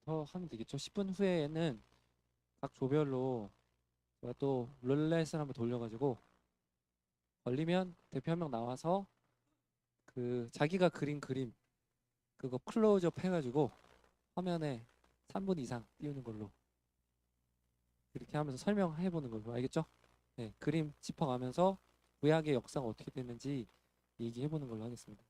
더 하면 되겠죠. 10분 후에는 각 조별로 제가 또 룰렛을 한번 돌려가지고 걸리면 대표 한 명 나와서 그 자기가 그린 그림 그거 클로즈업 해가지고 화면에 3분 이상 띄우는 걸로 그렇게 하면서 설명해 보는 걸로 알겠죠? 네, 그림 짚어가면서 의학의 역사가 어떻게 됐는지 얘기해 보는 걸로 하겠습니다.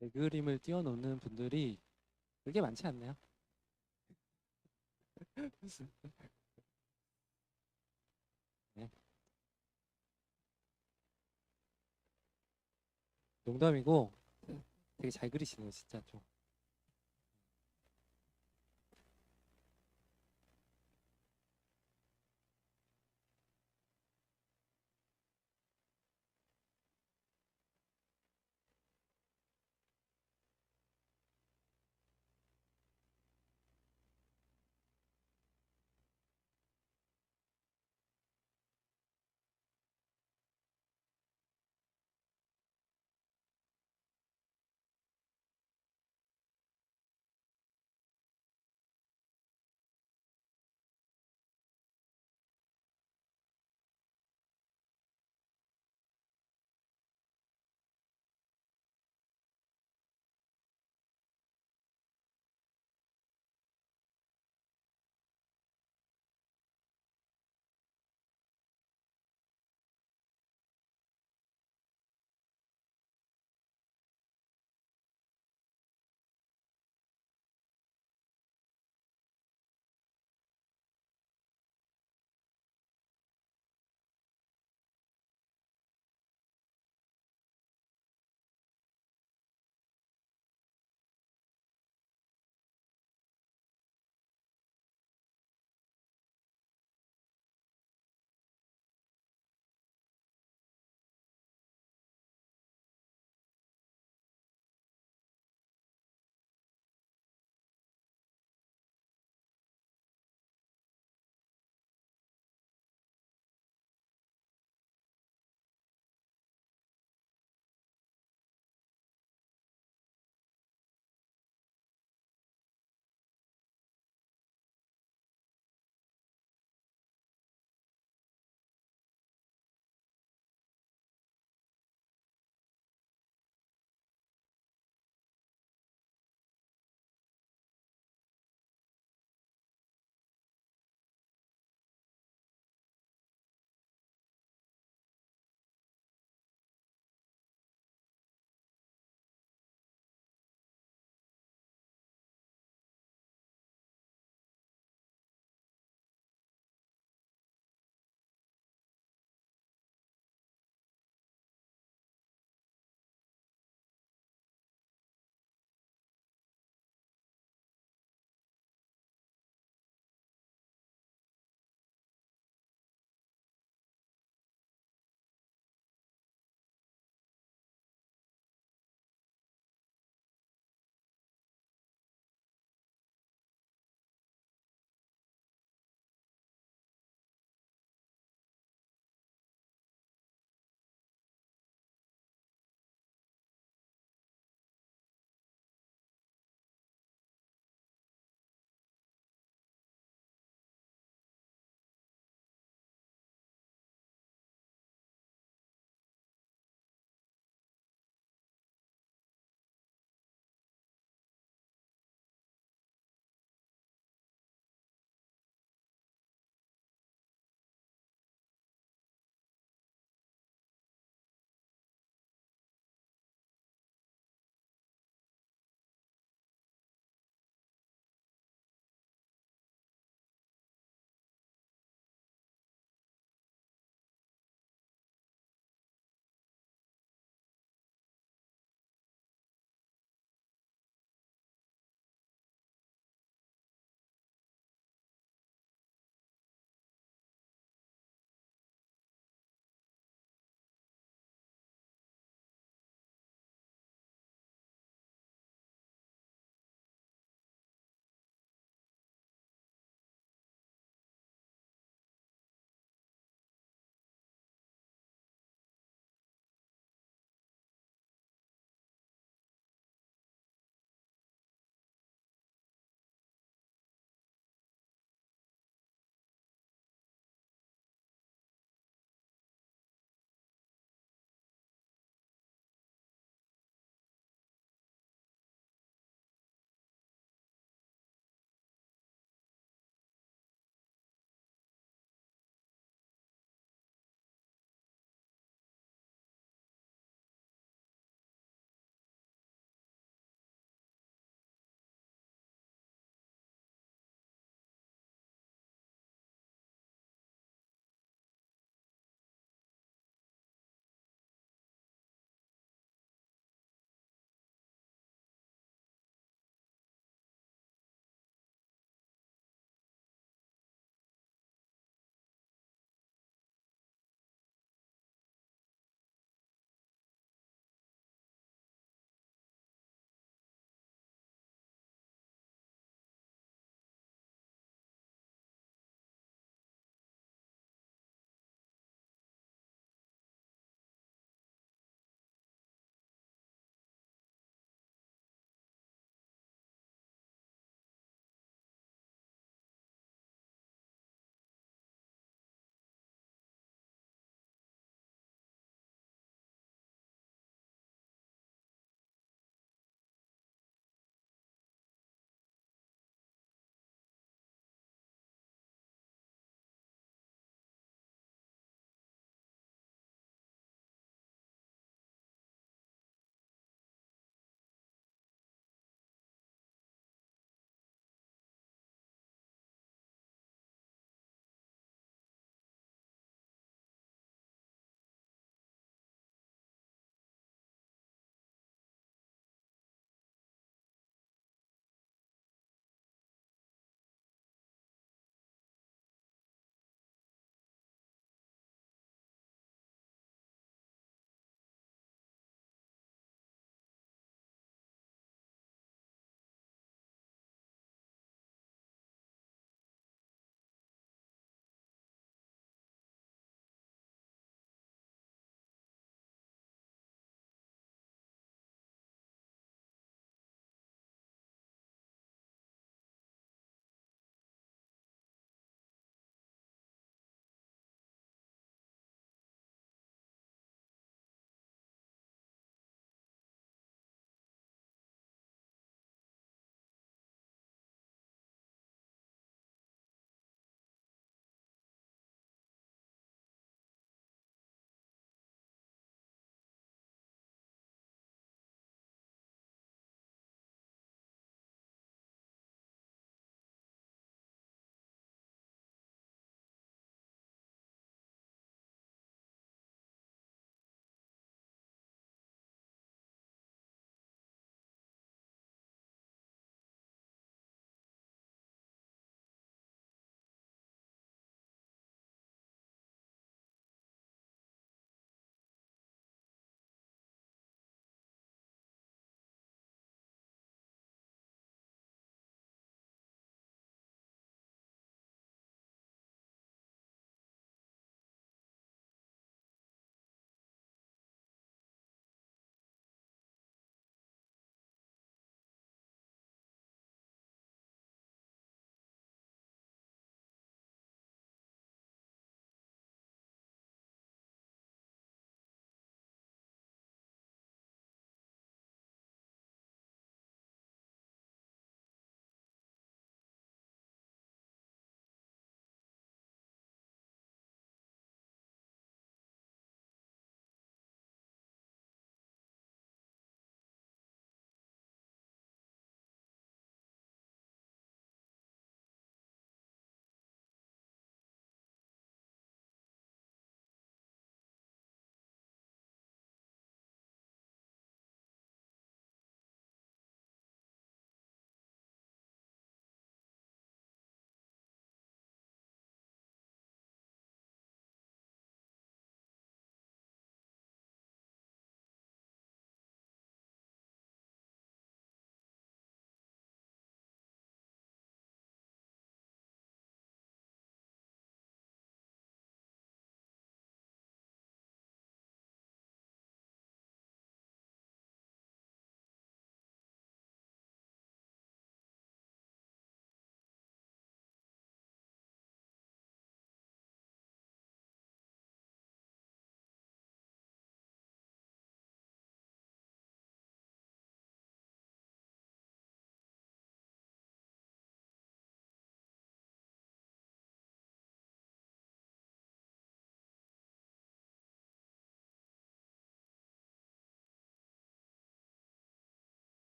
네, 그림을 띄워놓는 분들이 그렇게 많지 않네요. 네. 농담이고 되게 잘 그리시네요, 진짜 좀.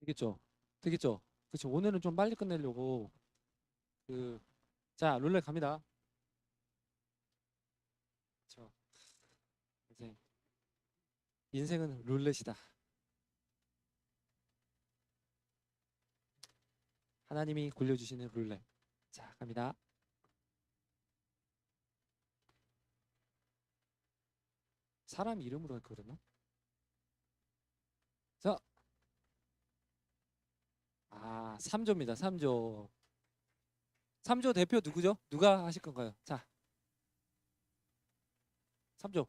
되겠죠? 되겠죠? 그렇죠. 오늘은 좀 빨리 끝내려고 그 자, 룰렛 갑니다. 그렇죠. 이제 인생은 룰렛이다. 하나님이 굴려주시는 룰렛. 자, 갑니다. 사람 이름으로 할 거였나? 자, 3조입니다. 3조. 3조 대표 누구죠? 누가 하실 건가요? 자, 3조.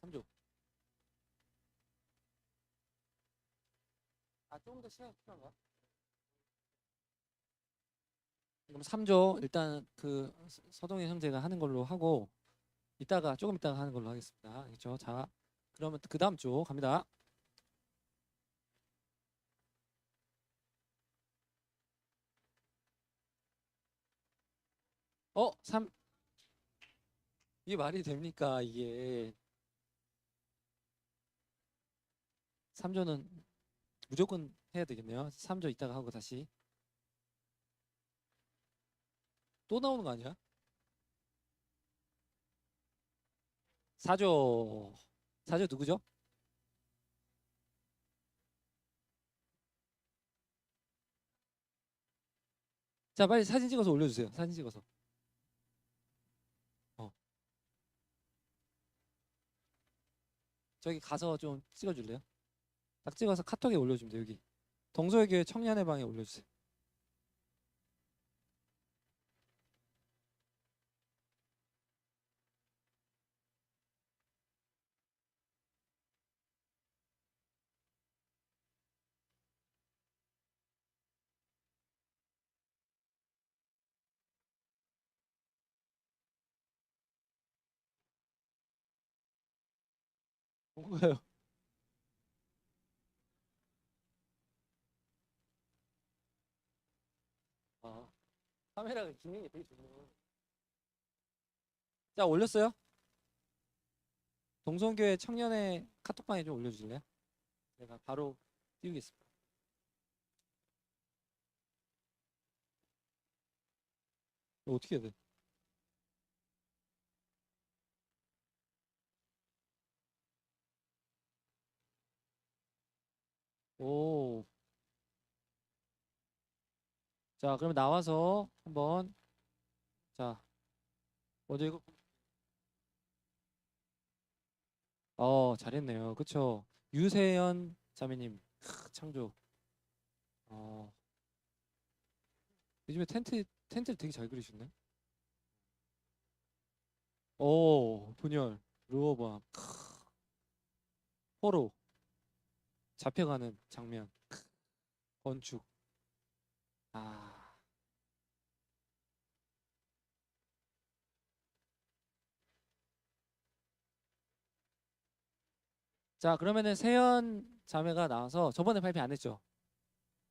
3조. 조금 더 시간이 필요한가? 그럼 3조 일단 그 서동현 형제가 하는 걸로 하고 이따가 조금 이따가 하는 걸로 하겠습니다. 알겠죠? 자, 그러면 그 다음 조 갑니다. 3 이게 말이 됩니까? 이게 3조는 무조건 해야 되겠네요. 3조 이따가 하고 다시 또 나오는 거 아니야? 4조. 4조 누구죠? 자, 빨리 사진 찍어서 올려주세요. 사진 찍어서. 어, 저기 가서 좀 찍어줄래요? 딱 찍어서 카톡에 올려주면 돼요. 여기 동서의 교회 청년의 방에 올려주세요. 뭔가요? 아, 카메라가 기능이 되게 좋네요. 자, 올렸어요? 동성교회 청년의 카톡방에 좀 올려주실래요? 제가 바로 띄우겠습니다. 이거 어떻게 해야 돼? 오. 자, 그러면 나와서 한번 자, 먼저 이거 잘했네요. 그쵸? 유세연 자매님 창조. 어, 요즘에 텐트를 되게 잘 그리셨네. 오, 분열, 루어밤, 포로 잡혀가는 장면, 건축. 아, 자, 그러면은 세연 자매가 나와서 저번에 발표 안 했죠?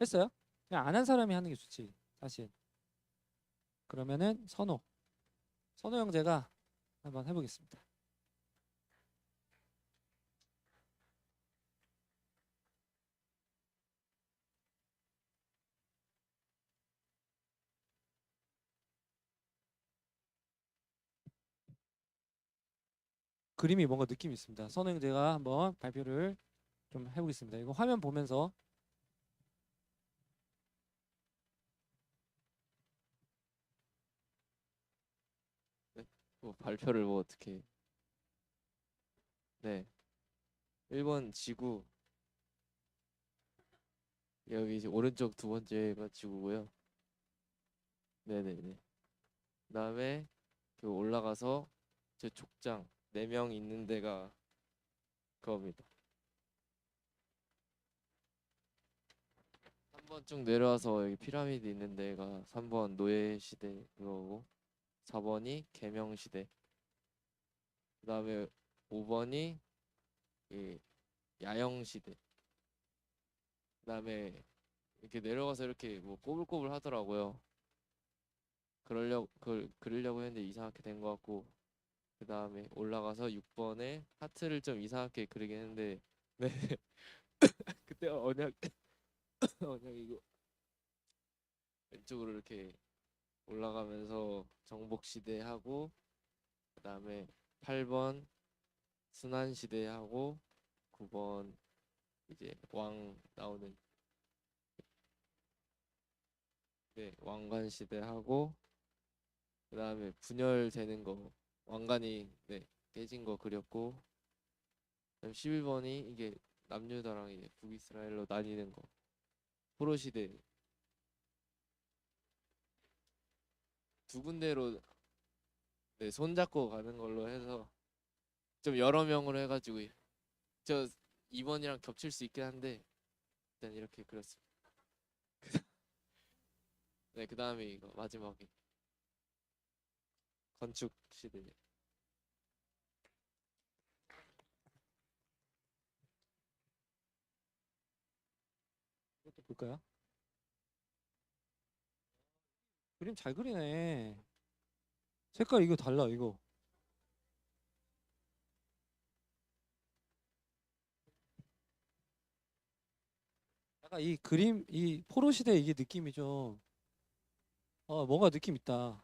했어요? 그냥 안 한 사람이 하는 게 좋지, 사실. 그러면은 선호 형제가 한번 해보겠습니다. 그림이 뭔가 느낌이 있습니다. 선호 형제가 한번 발표를 좀 해보겠습니다. 이거 화면 보면서 네? 뭐 발표를 뭐 어떻게 네 1번 지구 여기 이제 오른쪽 두 번째가 지구고요. 네네네. 그다음에 그 올라가서 저 족장 4명 있는 데가 그겁니다. 3번 쭉 내려와서 여기 피라미드 있는 데가 3번 노예 시대 그거고 4번이 개명 시대. 그다음에 5번이 이 야영 시대. 그다음에 이렇게 내려가서 이렇게 뭐 꼬불꼬불 하더라고요. 그러려고 그걸 그리려고 했는데 이상하게 된 것 같고 그 다음에 올라가서 6번에 하트를 좀 이상하게 그리긴 했는데 네 그때 언약 언약이고 왼쪽으로 이렇게 올라가면서 정복시대 하고 그 다음에 8번 순환시대 하고 9번 이제 왕 나오는 네 왕관시대 하고 그 다음에 분열되는 거 왕관이 네 깨진 거 그렸고 그다음 11번이 이게 남유다랑 이제 북이스라엘로 나뉘는 거 포로시대 두 군데로 네, 손잡고 가는 걸로 해서 좀 여러 명으로 해가지고 저 2번이랑 겹칠 수 있긴 한데 일단 이렇게 그렸습니다. 네, 그 다음에 이거 마지막에 건축 시대. 이것도 볼까요? 그림 잘 그리네. 색깔 이거 달라 이거. 약간 이 그림 이 포로 시대 이게 느낌이 좀 뭔가 느낌 있다.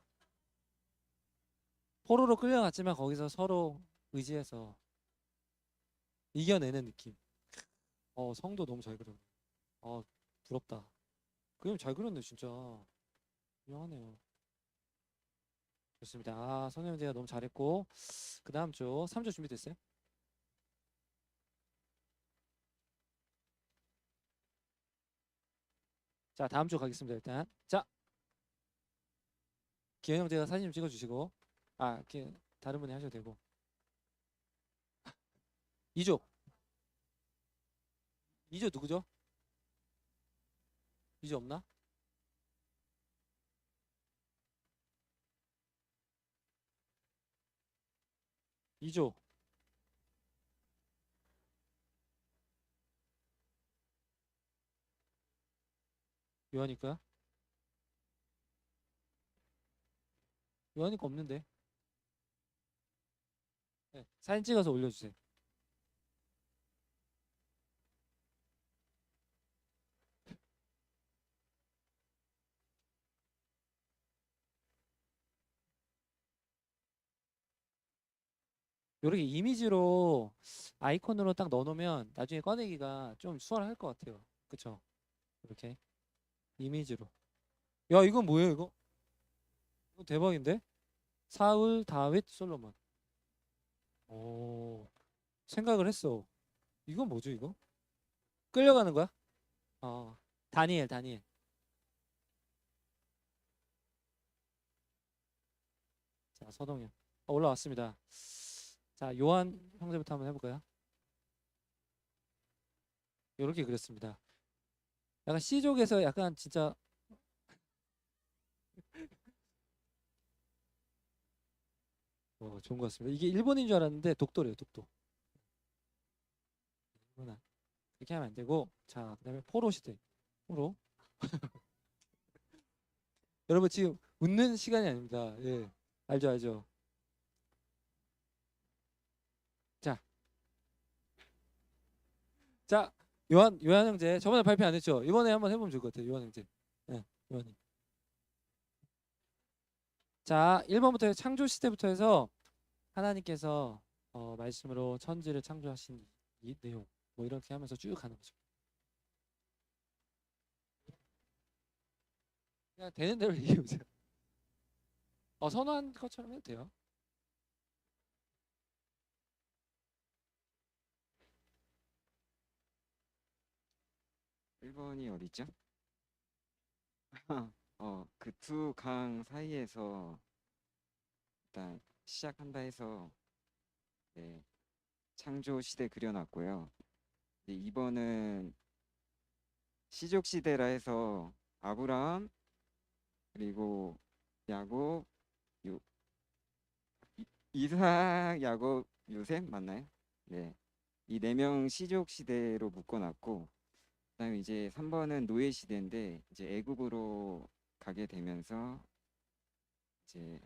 포로로 끌려갔지만 거기서 서로 의지해서 이겨내는 느낌. 성도 너무 잘 그려. 부럽다. 그림 잘 그렸네 진짜. 훌륭하네요. 좋습니다. 선영재가 너무 잘했고 그 다음 주 3주 준비됐어요? 자 다음 주 가겠습니다 일단. 자 기현 형제가 사진 좀 찍어주시고 다른 분이 하셔도 되고 2조 2조 누구죠? 2조 없나? 2조 요하니까 요하니까 없는데 네, 사진 찍어서 올려주세요. 이렇게 이미지로 아이콘으로 딱 넣어놓으면 나중에 꺼내기가 좀 수월할 것 같아요. 그쵸? 이렇게 이미지로. 야 이건 뭐예요 이거? 이거 대박인데? 사울 다윗 솔로몬. 오 생각을 했어. 이건 뭐죠 이거? 끌려가는 거야? 다니엘. 자 서동현 올라왔습니다. 자 요한 형제부터 한번 해볼까요? 이렇게 그렸습니다. 약간 C족에서 약간 진짜 좋은 것 같습니다. 이게 일본인 줄 알았는데 독도래요 독도. 일본아. 이렇게 하면 안 되고 자 그다음에 포로 시대 포로 여러분 지금 웃는 시간이 아닙니다. 예 알죠. 자 자 요한 형제 저번에 발표 안 했죠? 이번에 한번 해보면 좋을 것 같아요. 요한 형제. 예 요한이. 자 1번부터 창조 시대부터 해서 하나님께서 말씀으로 천지를 창조하신 이 내용 뭐 이렇게 하면서 쭉 가는 거죠. 그냥 되는 대로 얘기해 보세요. 선호한 것처럼 해도 돼요. 1번이 어디죠? 그 두 강 사이에서 일단 시작한다 해서 네, 창조 시대 그려놨고요. 2번은 시족 시대라 해서 아브라함 그리고 야곱 요 이삭 야곱 요셉 맞나요? 네. 이 네 명 시족 시대로 묶어놨고 그다음에 이제 3번은 노예 시대인데 이제 애굽으로 가게 되면서 이제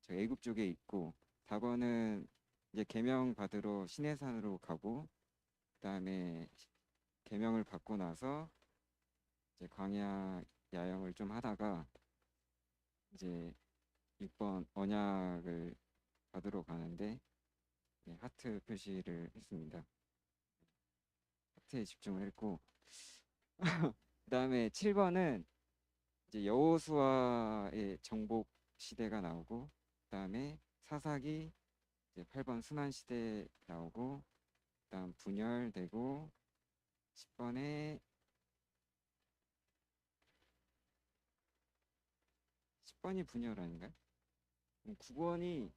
저 애굽 쪽에 있고 4번은 이제 계명 받으러 시내산으로 가고, 그다음에 계명을 받고 나서 이제 광야 야영을 좀 하다가 이제 6번 언약을 받으러 가는데, 네, 하트 표시를 했습니다. 하트에 집중을 했고, 그다음에 7번은 이제 여호수아의 정복 시대가 나오고, 그다음에 사사기 이제 8번 순환 시대 나오고, 그다음 분열되고, 10번이 분열 아닌가요? 9번이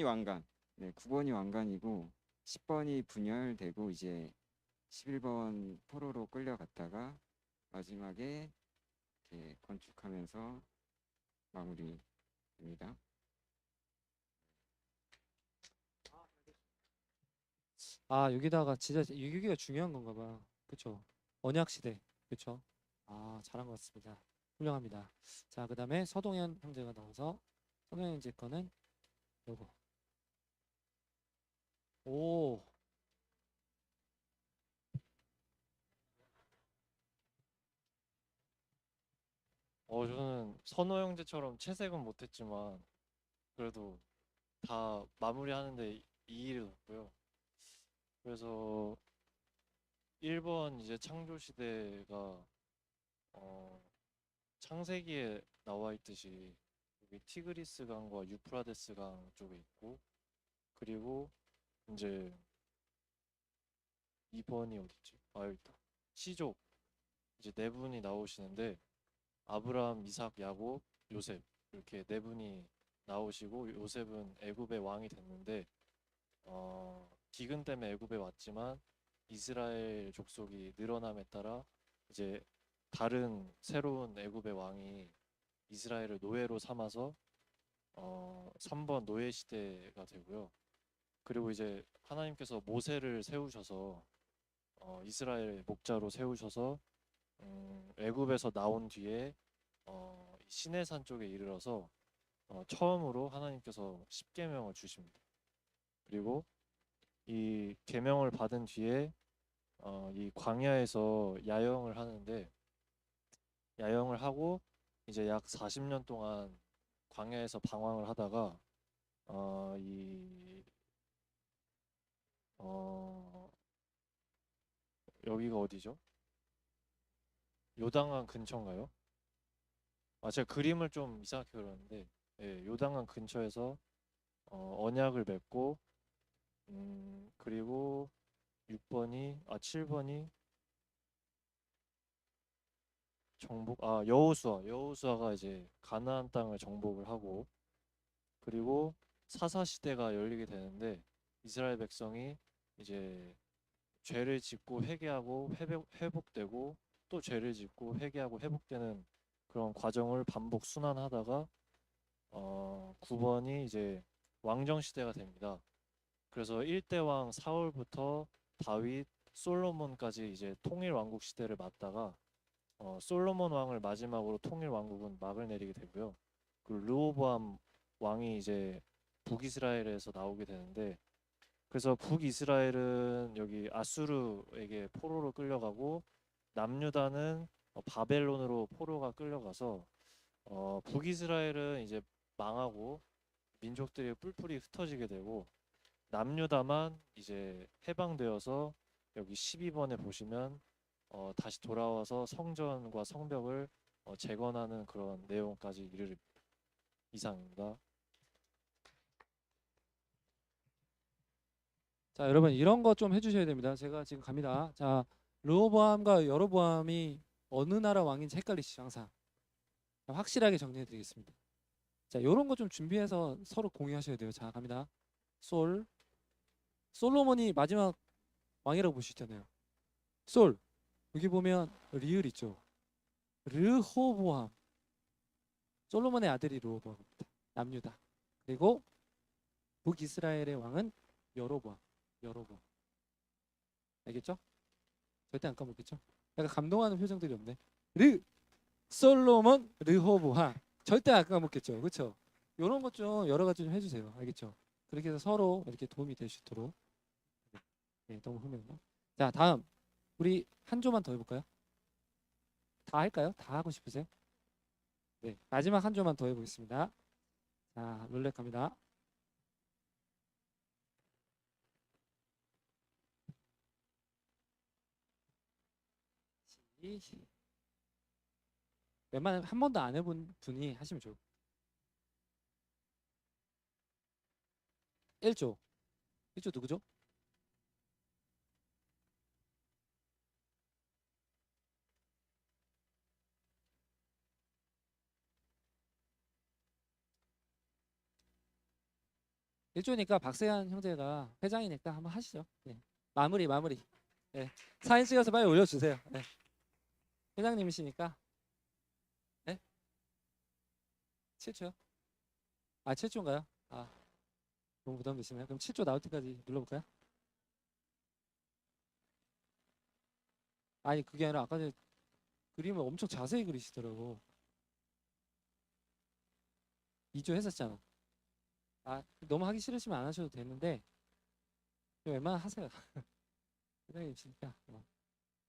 왕관. 네, 9번이 왕관이고 10번이 분열되고 이제 11번 포로로 끌려갔다가 마지막에 이렇게 건축하면서 마무리됩니다. 아, 여기다가 진짜 여기가 중요한 건가 봐. 그쵸? 언약 시대. 그쵸? 아, 잘한 것 같습니다. 훌륭합니다. 자, 그다음에 서동현 형제가 나와서 서동현 형제 거는 요거. 오, 저는 선호 형제처럼 채색은 못했지만 그래도 다 마무리하는데 이의를 뒀고요. 그래서 1번 이제 창조 시대가 창세기에 나와 있듯이 여기 티그리스 강과 유프라데스 강 쪽에 있고, 그리고 이제 2번이 어딨지? 아, 여기 있다. 시족 이제 네 분이 나오시는데, 아브라함, 이삭, 야곱, 요셉 이렇게 네 분이 나오시고, 요셉은 애굽의 왕이 됐는데 기근 때문에 애굽에 왔지만 이스라엘 족속이 늘어남에 따라 이제 다른 새로운 애굽의 왕이 이스라엘을 노예로 삼아서 3번 노예 시대가 되고요. 그리고 이제 하나님께서 모세를 세우셔서 이스라엘 목자로 세우셔서 애굽에서 나온 뒤에 시내산 쪽에 이르러서 처음으로 하나님께서 십계명을 주십니다. 그리고 이 계명을 받은 뒤에 이 광야에서 야영을 하는데, 야영을 하고 이제 약 40년 동안 광야에서 방황을 하다가 이 여기가 어디죠? 요단강 근처인가요? 아, 제가 그림을 좀 이상하게 그렸는데, 예, 요단강 근처에서 언약을 맺고, 그리고 7번이 여호수아가 이제 가나안 땅을 정복을 하고, 그리고 사사 시대가 열리게 되는데, 이스라엘 백성이 이제 죄를 짓고 회개하고 회복되고, 또 죄를 짓고 회개하고 회복되는 그런 과정을 반복 순환하다가 9번이 이제 왕정 시대가 됩니다. 그래서 1대 왕 사울부터 다윗, 솔로몬까지 이제 통일 왕국 시대를 맞다가 솔로몬 왕을 마지막으로 통일 왕국은 막을 내리게 되고요. 그 르호보암 왕이 이제 북이스라엘에서 나오게 되는데, 그래서 북이스라엘은 여기 아수르에게 포로로 끌려가고, 남유다는 바벨론으로 포로가 끌려가서 북이스라엘은 이제 망하고 민족들이 뿔뿔이 흩어지게 되고, 남유다만 이제 해방되어서 여기 12번에 보시면 다시 돌아와서 성전과 성벽을 재건하는 그런 내용까지 이르릅니다. 이상입니다. 자, 여러분 이런 거 좀 해주셔야 됩니다. 제가 지금 갑니다. 자, 르호보암과 여로보암이 어느 나라 왕인지 헷갈리시죠 항상. 확실하게 정리해드리겠습니다. 자, 이런 거 좀 준비해서 서로 공유하셔야 돼요. 자, 갑니다. 솔로몬이 마지막 왕이라고 보시잖아요. 여기 보면 리을 있죠. 르호보암. 솔로몬의 아들이 르호보암입니다. 남유다. 그리고 북이스라엘의 왕은 여로보암. 알겠죠? 절대 안 까먹겠죠? 약간 감동하는 표정들이 없네. 솔로몬, 르호보암. 절대 안 까먹겠죠? 그렇죠? 이런 것 좀 여러 가지 좀 해주세요. 알겠죠? 그렇게 해서 서로 이렇게 도움이 될 수 있도록. 네, 너무 흥미롭네요. 자, 다음 우리 한 조만 더 해볼까요? 다 할까요? 다 하고 싶으세요? 네, 마지막 한 조만 더 해보겠습니다. 자, 룰렛 갑니다. 웬만하면 한 번도 안 해본 분이 하시면 좋을 것 같아요. 1조. 1조 누구죠? 일조니까 박세현 형제가 회장이니까 한번 하시죠. 네. 마무리. 네. 사진 찍어서 빨리 올려주세요. 네. 회장님이시니까. 네? 7초요? 아 7초인가요? 아 너무 부담되시나요? 그럼 7초 나올 때까지 눌러볼까요? 아니 그게 아니라 아까 전에 그림을 엄청 자세히 그리시더라고. 2조 했었잖아. 아 너무 하기 싫으시면 안 하셔도 되는데 웬만하면 하세요. 회장님이시니까.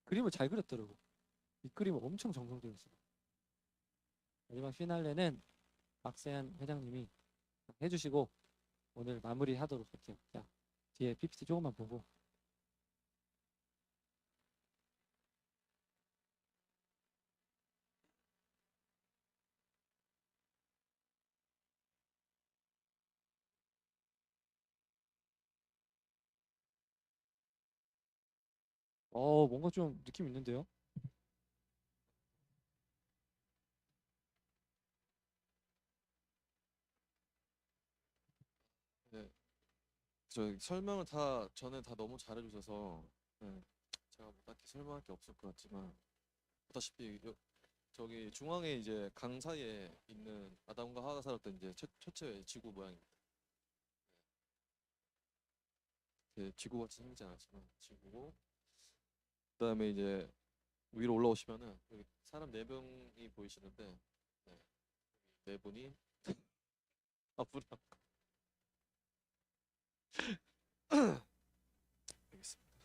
그림을 잘 그렸더라고. 이 그림을 엄청 정성들여 있어요. 마지막 피날레는 박세현 회장님이 해주시고 오늘 마무리하도록 할게요. 자, 뒤에 PPT 조금만 보고. 뭔가 좀 느낌 있는데요? 네, 저 설명을 다 전에 다 너무 잘해주셔서 네, 제가 뭐 딱히 설명할 게 없을 것 같지만 보다시피 저기 중앙에 이제 강 사이에 있는 아담과 하와가 살았던 이제 첫째 지구 모양입니다. 지구같이 생기지 않았지만 지구고 그다음에 이제 위로 올라오시면은 여기 사람 네 명이 보이시는데 네, 네 분이 앞으로 알겠습니다.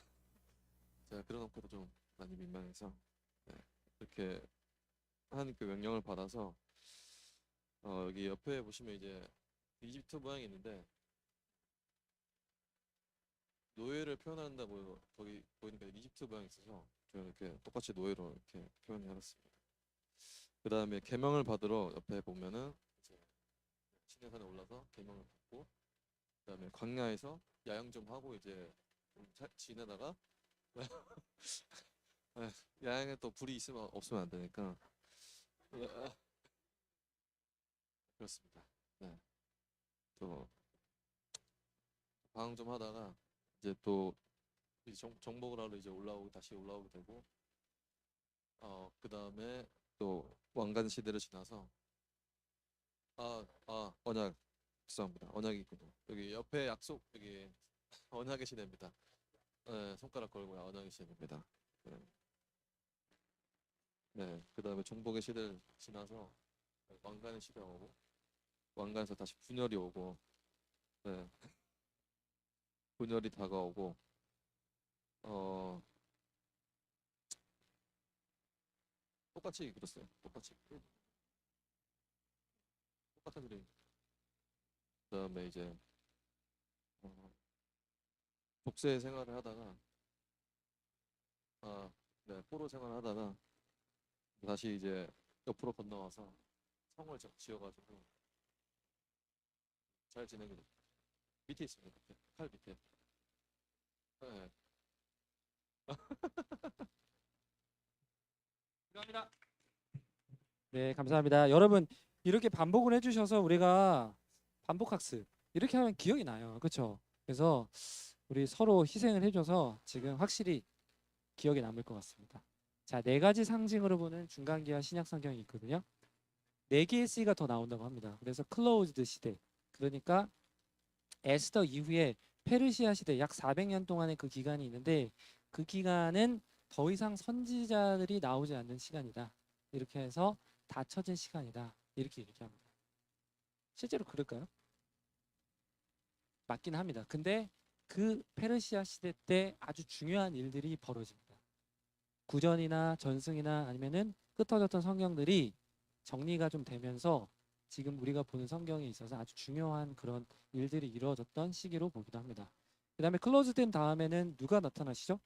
제가 그려놓고도 좀 많이 민망해서 네, 이렇게 하나님께 명령을 받아서 여기 옆에 보시면 이제 이집트 모양이 있는데 노예를 표현한다고 거기 보이니까 이집트 모양이 있어서 제가 이렇게 똑같이 노예로 이렇게 표현해봤습니다. 그 다음에 계명을 받으러 옆에 보면은 이제 시내산에 올라서 계명을 받고 그 다음에 광야에서 야영 좀 하고 이제 좀 지내다가 야영에 또 불이 있으면 없으면 안 되니까 그렇습니다. 네. 또 방황 좀 하다가 이제 또 정복을 하러 이제 다시 올라오게 되고 그 다음에 또 왕관 시대를 지나서 언약 죄송합니다. 언약이군요. 여기 옆에 약속 여기 언약의 시대입니다. 네, 손가락 걸고 언약의 시대입니다. 네. 네, 그 다음에 정복의 시대를 지나서 왕관의 시대가 오고 왕관에서 다시 분열이 오고 네. 분열이 다가오고 똑같이 그렸어요. 똑같은 그림. 그다음에 이제 독세 생활을 하다가 네, 포로 생활을 하다가 다시 이제 옆으로 건너와서 성을 지어가지고 잘 지내게 됐어요. 밑에 있습니다. 밑에. 칼 밑에. 네. 감사합니다. 네, 감사합니다. 여러분 이렇게 반복을 해주셔서 우리가 반복학습 이렇게 하면 기억이 나요. 그렇죠? 그래서 우리 서로 희생을 해줘서 지금 확실히 기억에 남을 것 같습니다. 자, 네 가지 상징으로 보는 중간기와 신약 성경이 있거든요. 네 개의 C가 더 나온다고 합니다. 그래서 클로즈드 시대, 그러니까 에스더 이후에 페르시아 시대 약 400년 동안의 그 기간이 있는데 그 기간은 더 이상 선지자들이 나오지 않는 시간이다. 이렇게 해서 닫혀진 시간이다. 이렇게 얘기합니다. 실제로 그럴까요? 맞긴 합니다. 근데 그 페르시아 시대 때 아주 중요한 일들이 벌어집니다. 구전이나 전승이나 아니면은 흩어졌던 성경들이 정리가 좀 되면서 지금 우리가 보는 성경에 있어서 아주 중요한 그런 일들이 이루어졌던 시기로 보기도 합니다. 그 다음에 클로즈된 다음에는 누가 나타나시죠?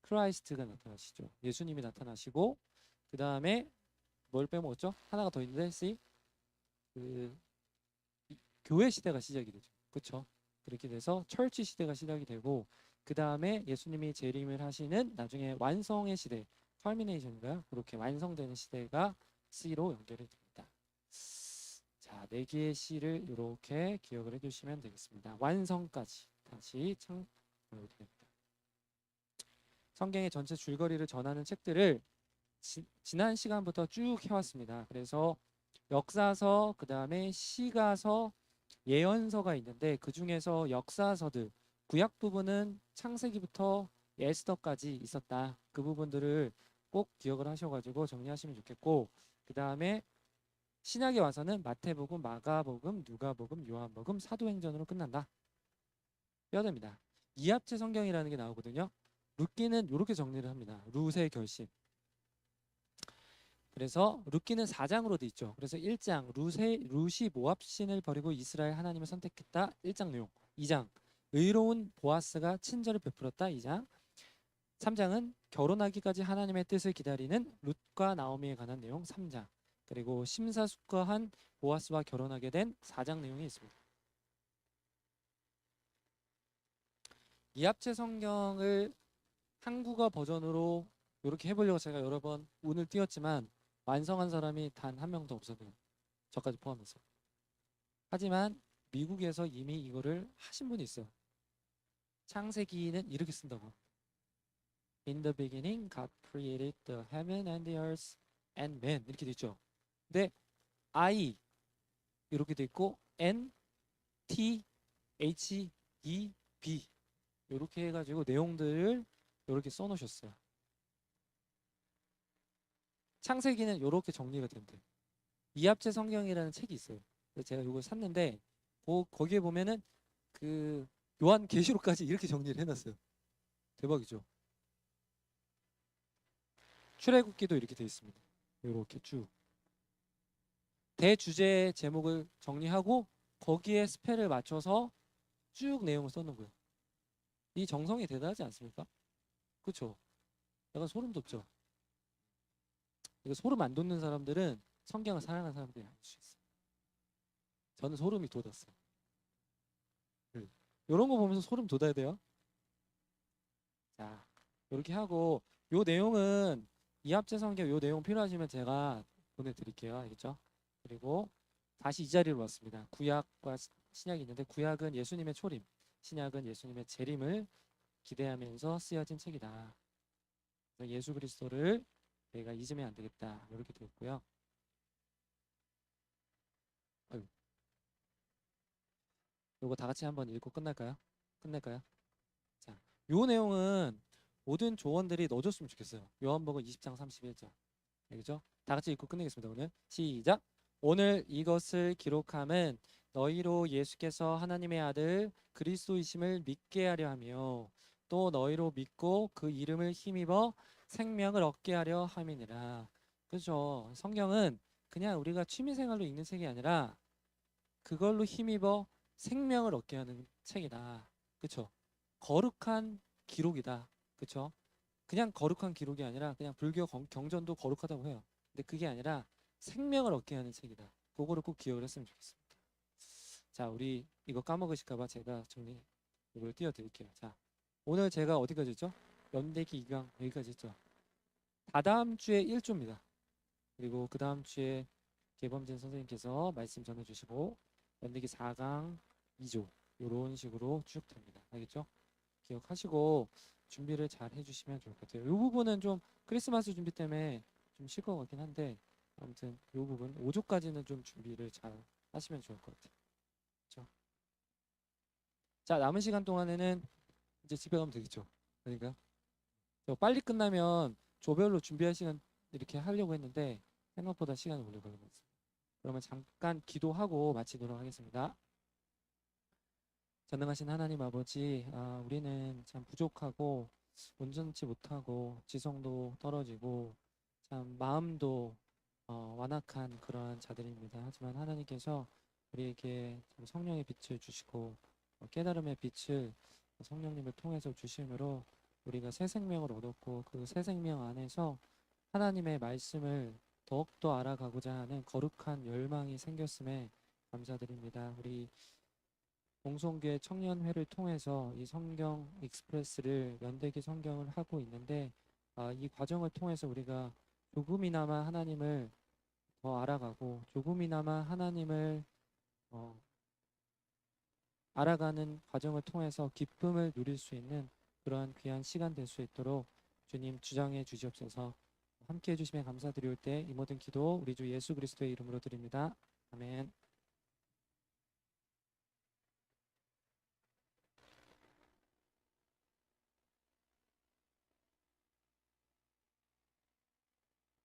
크라이스트가 나타나시죠. 예수님이 나타나시고 그 다음에 뭘 빼먹었죠? 하나가 더 있는데 C 그 교회 시대가 시작이 되죠. 그렇죠? 그렇게 돼서 철치 시대가 시작이 되고 그 다음에 예수님이 재림을 하시는 나중에 완성의 시대, 컬미네이션인가요? 그렇게 완성되는 시대가 C로 연결이 됩니다. 자, 네 개의 C를 이렇게 기억을 해주시면 되겠습니다. 완성까지 다시 됩니다. 성경의 전체 줄거리를 전하는 책들을 지난 시간부터 쭉 해왔습니다. 그래서 역사서, 그 다음에 시가서, 예언서가 있는데 그 중에서 역사서들, 구약 부분은 창세기부터 에스더까지 있었다. 그 부분들을 꼭 기억을 하셔가지고 정리하시면 좋겠고 그 다음에 신약에 와서는 마태복음, 마가복음, 누가복음, 요한복음, 사도행전으로 끝난다. 뼈됩니다. 이합체 성경이라는 게 나오거든요. 룻기는 이렇게 정리를 합니다. 룻의 결심. 그래서 룻기는 4장으로 돼 있죠. 그래서 1장 룻이 모압 신을 버리고 이스라엘 하나님을 선택했다. 1장 내용. 2장 의로운 보아스가 친절을 베풀었다. 2장 3장은 결혼하기까지 하나님의 뜻을 기다리는 룻과 나오미에 관한 내용. 3장 그리고 심사숙고한 보아스와 결혼하게 된 4장 내용이 있습니다. 이합체 성경을 한국어 버전으로 이렇게 해보려고 제가 여러 번 운을 띄웠지만 완성한 사람이 단 한 명도 없었네요. 저까지 포함해서. 하지만 미국에서 이미 이거를 하신 분이 있어요. 창세기는 이렇게 쓴다고. In the beginning, God created the heaven and the earth and man 이렇게 돼 있죠. 근데 I 이렇게 돼 있고 N, T, H, E, B 이렇게 해가지고 내용들을 이렇게 써놓으셨어요. 창세기는 이렇게 정리가 된대요. 이합체 성경이라는 책이 있어요. 그래서 제가 이걸 샀는데 거기에 보면은 그 요한 계시록까지 이렇게 정리를 해놨어요. 대박이죠. 출애굽기도 이렇게 돼 있습니다. 이렇게 쭉 대주제 제목을 정리하고 거기에 스펠을 맞춰서 쭉 내용을 써놓은 거예요. 이 정성이 대단하지 않습니까? 그렇죠? 약간 소름 돋죠. 이거 소름 안 돋는 사람들은 성경을 사랑하는 사람들이 아닐 수 있어요. 저는 소름이 돋았어요. 이런 거 보면서 소름 돋아야 돼요. 자, 이렇게 하고 요 내용은 이합체 성경 요 내용 필요하시면 제가 보내드릴게요. 알겠죠? 그리고 다시 이 자리로 왔습니다. 구약과 신약이 있는데 구약은 예수님의 초림, 신약은 예수님의 재림을 기대하면서 쓰여진 책이다. 그래서 예수 그리스도를 내가 잊으면 안 되겠다. 이렇게 되어 있고요. 요거 다 같이 한번 읽고 끝낼까요? 자, 요 내용은 모든 조원들이 넣어줬으면 좋겠어요. 요한복음 20장 31절. 알겠죠? 다 같이 읽고 끝내겠습니다. 오늘 시작. 오늘 이것을 기록함은 너희로 예수께서 하나님의 아들 그리스도이심을 믿게 하려 하며 또 너희로 믿고 그 이름을 힘입어 생명을 얻게 하려 함이니라. 그렇죠? 성경은 그냥 우리가 취미생활로 읽는 책이 아니라 그걸로 힘입어 생명을 얻게 하는 책이다. 그렇죠? 거룩한 기록이다. 그렇죠? 그냥 거룩한 기록이 아니라 그냥 불교 경전도 거룩하다고 해요. 근데 그게 아니라 생명을 얻게 하는 책이다. 그거를 꼭 기억을 했으면 좋겠습니다. 자, 우리 이거 까먹으실까봐 제가 정리 이걸 띄워드릴게요. 자, 오늘 제가 어디까지 했죠? 연대기 2강 여기까지 했죠. 다다음 주에 1조입니다. 그리고 그 다음 주에 개범진 선생님께서 말씀 전해주시고 연대기 4강 2조 이런 식으로 쭉 됩니다. 알겠죠? 기억하시고 준비를 잘 해주시면 좋을 것 같아요. 이 부분은 좀 크리스마스 준비 때문에 좀 쉴 것 같긴 한데 아무튼 이 부분 5조까지는 좀 준비를 잘 하시면 좋을 것 같아요. 그렇죠? 자, 남은 시간 동안에는 이제 집에 가면 되겠죠. 그러니까 빨리 끝나면 조별로 준비할 시간 이렇게 하려고 했는데 생각보다 시간이 오래 걸린 것 같습니다. 그러면 잠깐 기도하고 마치도록 하겠습니다. 전능하신 하나님 아버지, 우리는 참 부족하고 온전치 못하고 지성도 떨어지고 참 마음도 완악한 그러한 자들입니다. 하지만 하나님께서 우리에게 참 성령의 빛을 주시고 깨달음의 빛을 성령님을 통해서 주심으로 우리가 새 생명을 얻었고 그 새 생명 안에서 하나님의 말씀을 더욱더 알아가고자 하는 거룩한 열망이 생겼음에 감사드립니다. 우리 봉송교회 청년회를 통해서 이 성경 익스프레스를 연대기 성경을 하고 있는데 이 과정을 통해서 우리가 조금이나마 하나님을 더 알아가고 조금이나마 하나님을 알아가는 과정을 통해서 기쁨을 누릴 수 있는 그러한 귀한 시간 될 수 있도록 주님 주장해 주시옵소서. 함께 해주시면 감사드리올 때 이 모든 기도 우리 주 예수 그리스도의 이름으로 드립니다. 아멘.